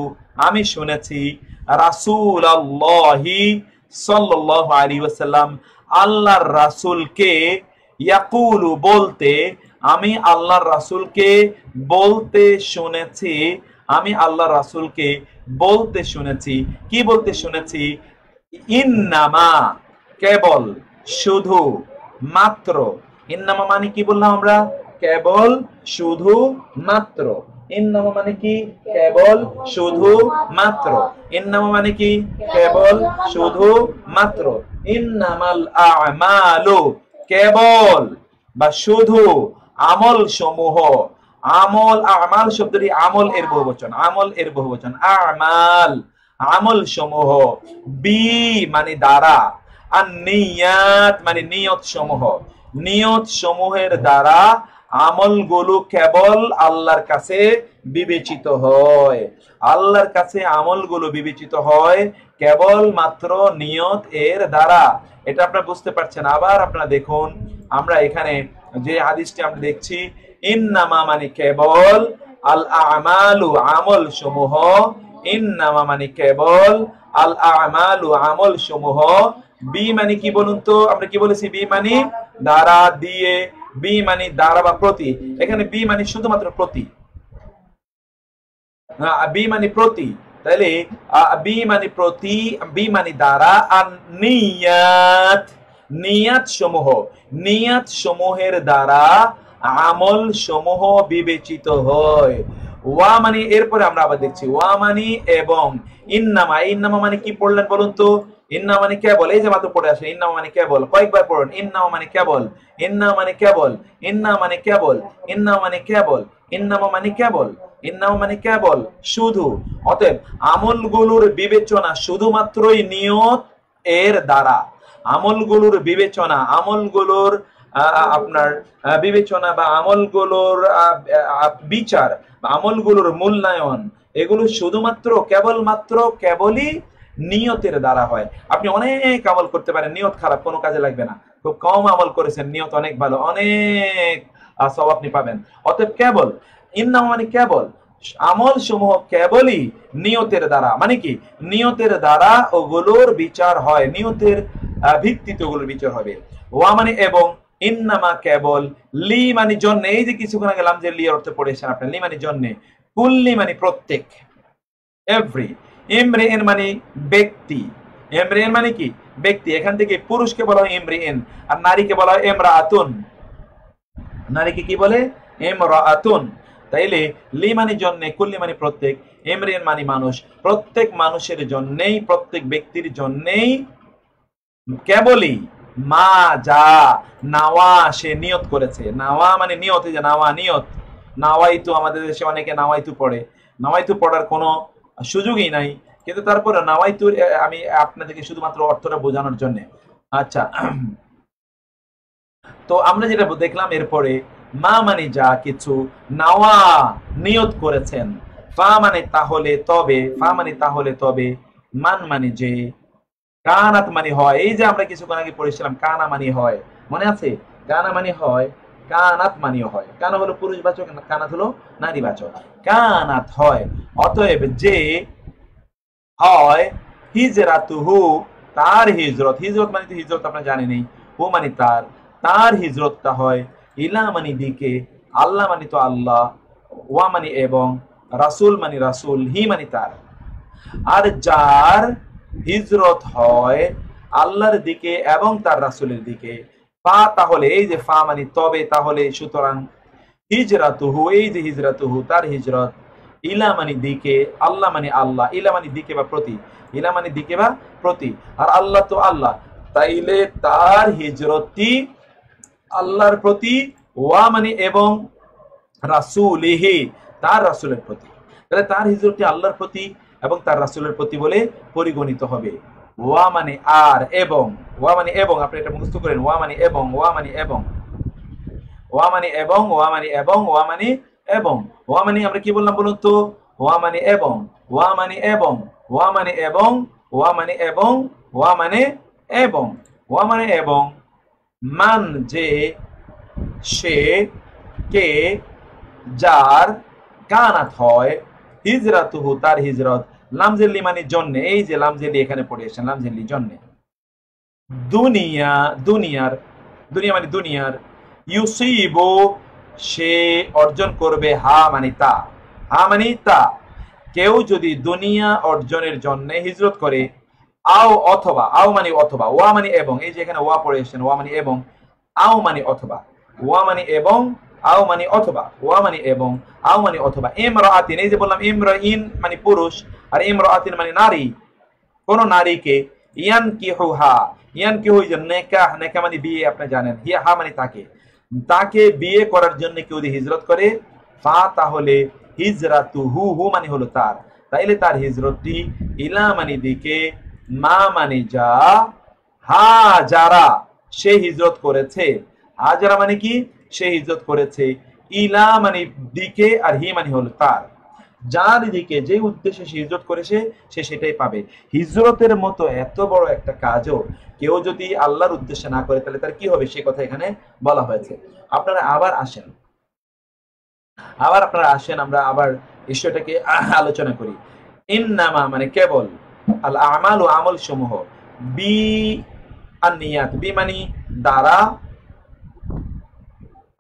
আমি শুনেছি, রাসূলুল্লাহি সাল্লাল্লাহু আলাইহি ওয়াসাল্লাম আল্লাহর রাসূলকে, ইয়াকুলু বলতে, আমি আল্লাহর রাসূলকে বলতে শুনেছি, আমি আল্লাহর রাসূলকে বলতে শুনেছি। কি বলতে শুনেছি? ইন্নামা কেবল, শুধু, মাত্র। ইন্নামা মানে কি বললাম আমরা? কেবল, শুধু, মাত্র। ইন্নামা মানে কি? কেবল, শুধু, মাত্র। ইন্নামা মানে কি? কেবল, শুধু, মাত্র। ইন্নামাল আমালু কেবল বা শুধু আমল সমূহ, আমল, আমাল শব্দটি আমল এর বহুবচন, আমল এর বহুবচন, আমাল আমল সমূহ, বি মানে দ্বারা, আর নিয়াত মানে নিয়ত সমূহ, নিয়ত সমূহের দ্বারা আমলগুলো কেবল আল্লাহর কাছে বিবেচিত হয়। আল্লাহর কাছে আমলগুলো বিবেচিত হয় কেবল মাত্র নিয়ত এর দ্বারা। এটা আপনারা বুঝতে পারছেন। আবার আপনারা দেখুন, আমরা এখানে যে হাদিসটি আমরা দেখছি, ইন্নামা মানে কেবল, আল আমালু আমল সমূহ, ইন্নামা মানে কেবল, আল আমালু আমল সমূহ, বি মানে কি বলুন তো? আমরা কি বলেছি? বি মানে দ্বারা, দিয়ে, বি মানে দ্বারা বা প্রতি। এখানে বি মানে শুধুমাত্র প্রতি, বি মানে প্রতি। তাহলে বি মানে প্রতি, বি মানে দ্বারা, আর নিয়াত, নিয়াত সমূহ, নিয়াত সমূহের দ্বারা আমল সমূহ বিবেচিত হয়। ওয়া মানে, এরপরে আমরা আবার দেখছি, ওয়া মানে এবং, ইন্নামা, ইন্নামা মানে কি পড়লেন বলুন তো? ইন্নামা মানে কেবল, এই যে মাত্র পড়ে আসে, ইন্নামা মানে কেবল। কয়েকবার পড়ুন, ইন্নামা মানে কেবল, ইন্নামা মানে কেবল, ইন্নামা মানে কেবল, ইন্নামা মানে কেবল, ইন্নামা মানে কেবল, ইন্নামা মানে কেবল, শুধু। অতএব আমলগুলোর বিবেচনা শুধুমাত্রই নিয়ত এর দ্বারা, আমলগুলোর বিবেচনা, আমলগুলোর আপনার বিবেচনা বা আমলগুলোর বিচার, আমলগুলোর মূল্যায়ন, এগুলো শুধুমাত্র কেবলমাত্র কেবলই নিয়তের দ্বারা হয়। আপনি অনেক আমল করতে পারেন, নিয়ত খারাপ, কোনো কাজে লাগবে না। খুব কম আমল করেছেন, নিয়ত অনেক ভালো, অনেক সওয়াব আপনি পাবেন। অতএব কেবল, ইন্নামা মানে কেবল, আমল সমূহ কেবলই নিয়তের দ্বারা, মানে কি? নিয়তের দ্বারা ওগুলোর বিচার হয়, নিয়তের ভিত্তিতে ওগুলোর বিচার হবে। ওয়া মানে এবং, ইন্নামা কেবল, লি মানে জন্য, এই যে কিছুক্ষণ আগে যে লি অর্থ পড়েছেন আপনি, লি মানে জন্য, কুল্লি মানে প্রত্যেক, এভরি, ইমরিন মানে ব্যক্তি, ইমরিন মানে কি? ব্যক্তি। এখান থেকে পুরুষকে বলা হয় ইমরিন, আর নারীকে বলা হয় ইমরাআতুন। নারীকে কি বলে? ইমরাআতুন। তাইলে লি মানে জন্য, কুল্লি মানে প্রত্যেক, ইমরিন মানে মানুষ। প্রত্যেক মানুষের জন্যই, প্রত্যেক ব্যক্তির জন্যই কেবলই মা যা নাওয়া সে নিয়ত করেছে। নাওয়া মানে নিয়ত, যে নাওয়া নিয়ত, নাওয়াইতু, আমাদের দেশে অনেকে নাওয়াইতু পড়ে, নাওয়াইতু পড়ার কোনো সুযোগই নাই, কিন্তু তারপরে নাওয়াইতু আমি আপনাদেরকে শুধুমাত্র অর্থটা বোঝানোর জন্য। আচ্ছা, তো আমরা যেটা দেখলাম এরপরে মা মানে যা কিছু, নাওয়া নিয়ত করেছেন, ফা মানে তাহলে তবে, ফা মানে তাহলে তবে, মান মানে যে, কানাত মানে হয়। এই যে আমরা কিছুক্ষণ আগে পড়েছিলাম কানা মানে হয়, মনে আছে? কানা মানে হয়, কানাত মানেও হয়। কানা হলো পুরুষবাচক, কানাত হলো নারীবাচক। কানাত হয়, অতএব যে হয়, হিজরাতুহু তার হিজরত, হিজরত মানে তো হিজরত আপনারা জানেনই, হু মানে তার হিজরতটা হয় ইলা মানে দিকে, আল্লাহ মানে তো আল্লাহ, ওয়া মানে এবং, রাসূল মানে রাসূল, হি মানে তার। আর যার হিজরত হয় আল্লাহর দিকে এবং তার রাসূলের দিকে, ফা তাহলে এই যে ফা মানে তবে, তাহলে সুতরাং হিজরাতুহু এই যে হিজরাতুহু তার হিজরত, ইলা মানে দিকে, আল্লাহ মানে আল্লাহ, ইলা মানে দিকে বা প্রতি, ইলা মানে দিকে বা প্রতি, আর আল্লাহ তো আল্লাহ, তাইলে তার হিজরতটি আল্লাহর প্রতি, ওয়া মানে এবং, রাসূলিহি তার রাসূলের প্রতি। তাহলে তার হিজরতটি আল্লাহর প্রতি এবং তার রাসূলের প্রতি বলে পরিগণিত হবে। ওয়া মানে আর এবং, ওয়া মানে এবং, আপনি এটা মুখস্থ করেন, ওয়া মানে এবং, ওয়া মানে এবং, ওয়া মানে এবং, ওয়া মানে এবং, ওয়া মানে এবং, ওয়া মানে আমরা কি বললাম বলুন তো? ওয়া মানে এবং, ওয়া মানে এবং, ওয়া মানে এবং, ওয়া মানে এবং, ওয়া মানে এবং, ওয়া মানে এবং, মান যে, সে, কে, যার, কানাত হয়, হিজরাতুহু তার হিজরত, লামজেলি মানে জন্য, এই যে লামজেলি এখানে পড়ে এসেছেন, লামজেলি জন্য, দুনিয়া দুনিয়ার, দুনিয়া মানে দুনিয়ার, ইউসিবু সে অর্জন করবে, হা মানে তা, হা মানে তা, কেউ যদি দুনিয়া অর্জনের জন্য হিজরত করে, আও অথবা, আও মানে অথবা, ওয়া মানে এবং, এই যে এখানে ওয়া পড়ে এসেছেন, ওয়া মানে এবং, আও মানে অথবা, ওয়া মানে এবং, আও মানে অথবা, ওয়া মানে এবং, আও মানে অথবা, ইমরাআতিন এই যে বললাম ইমরাইন মানে পুরুষ, আর ইমরাআতিন মানে নারী, কোন নারীকে, ইয়ানকিহুহা, ইয়ানকিহু যে নেকাহ, নেকাহ মানে বিয়ে, আপনি জানেন, হিয়া হা মানে তাকে, তাকে বিয়ে করার জন্য কেউ যদি হিজরত করে, ফা তাহলে হিজরাতুহু, হু মানে হলো তার, তাইলে তার হিজরতটি ইলা মানে দিকে, মা মানে যা, হা যারা সে হিজরত করেছে, হাজারা মানে কি, সে হিজরত করেছে, ইলা মানে দিকে, আর হি মানে হলো তার, যার দিকে যে উদ্দেশ্যে সে হিজরত করেছে সে সেটাই পাবে। হিজরতের মতো এত বড় একটা কাজও কেউ যদি আল্লাহর উদ্দেশ্যে না করে তাহলে তার কি হবে সে কথা এখানে বলা হয়েছে। আপনারা আবার আসেন, আমরা আবার বিষয়টাকে আলোচনা করি। ইন্নামা মানে কেবল, আল আমালু আমল সমূহ, বি আর নিয়াত, বি মানে দ্বারা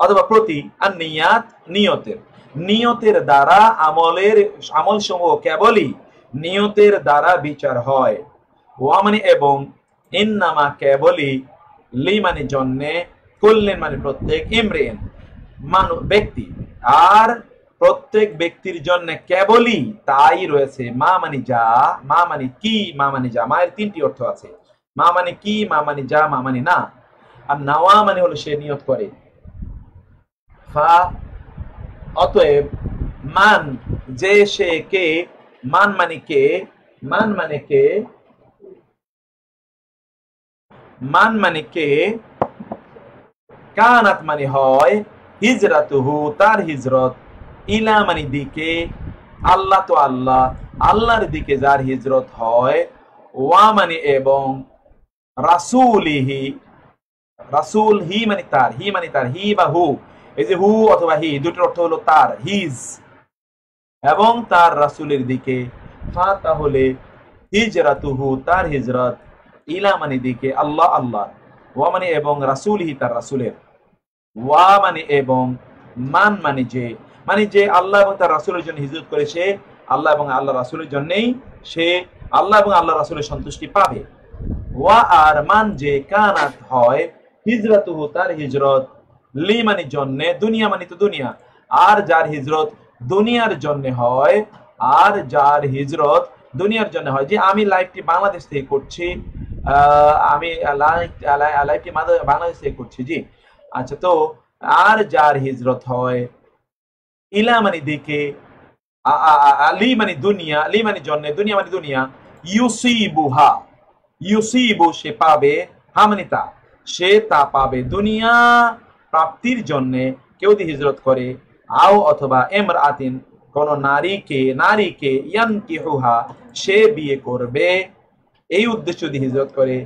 অথবা প্রতি, আর নিয়াত নিয়তের, নিয়তের দ্বারা আমল সমূহ কেবলই নিয়তের দ্বারা বিচার হয়। ওয়া মানে এবং, ইন্নামা কেবলই, লি মানে জন্যে, কুল্লিন মানে প্রত্যেক, ইমরিন ব্যক্তি, আর প্রত্যেক ব্যক্তির জন্য কেবলই তাই রয়েছে, মা মানে যা, মা মানে কি, মা মানে যা, মায়ের তিনটি অর্থ আছে, মা মানে কি, মা মানে যা, মা মানে না, আর নাওয়া মানে হলো সে নিয়ত করে। ফা অতএব, মান যে, সে, কে, মান মানে কে, মান মানে কে, মান মানে কে, কানাত মানে হয়, হিজরাতুহু তার হিজরত, ইলা মানে দিকে, আল্লাহ তো আল্লাহ, আল্লাহর দিকে যার হিজরত হয়, ওয়া মানে এবং, রাসূলিহি, রাসূল হি মানে তার, হি মানে তার, হি বা হু, এই যে হু অথবা হি দুটোর অর্থ হলো তার, হিজ, এবং তার রাসূলের দিকে, ফা তাহলে হিজরাতুহু তার হিজরত, ইলা মানে দিকে, আল্লাহ আল্লাহ, ওয়া মানে এবং, রাসূলিহি তার রাসূলের, ওয়া মানে এবং, মান মানে যে আল্লাহ এবং তার রাসূলের জন্য হিজরত করেছে, আল্লাহ এবং আল্লাহ রাসূলের জন্যই সে আল্লাহ এবং আল্লাহ রাসূলের সন্তুষ্টি পাবে। ওয়া আর মান যে, কানাত হয়, হিজরাতুহু তার হিজরত, লি মানে জন্য, দুনিয়া মানে তো দুনিয়া, আর যার হিজরত দুনিয়ার জন্য হয়, আর যার হিজরত দুনিয়ার জন্য হয়, যে আমি লাইভটি বাংলাদেশ থেকে করছি, আমি লাইভটি বাংলাদেশ থেকে করছি, জি আচ্ছা। তো আর যার হিজরত হয়, ইলা মানে দিকে, লি মানে দুনিয়া, লি মানে জন্য, দুনিয়া মানে দুনিয়া, ইউসিবুহা, ইউসিবু সে পাবে, হা মানে তা, সে তা পাবে। দুনিয়া প্রাপ্তির জন্য কেউ যদি হিজরত করে, আও অথবা ইমরাতিন কোন নারীকে ইয়ানকিহুহা সে বিয়ে করবে, এই উদ্দেশ্য যদি হিজরত করে,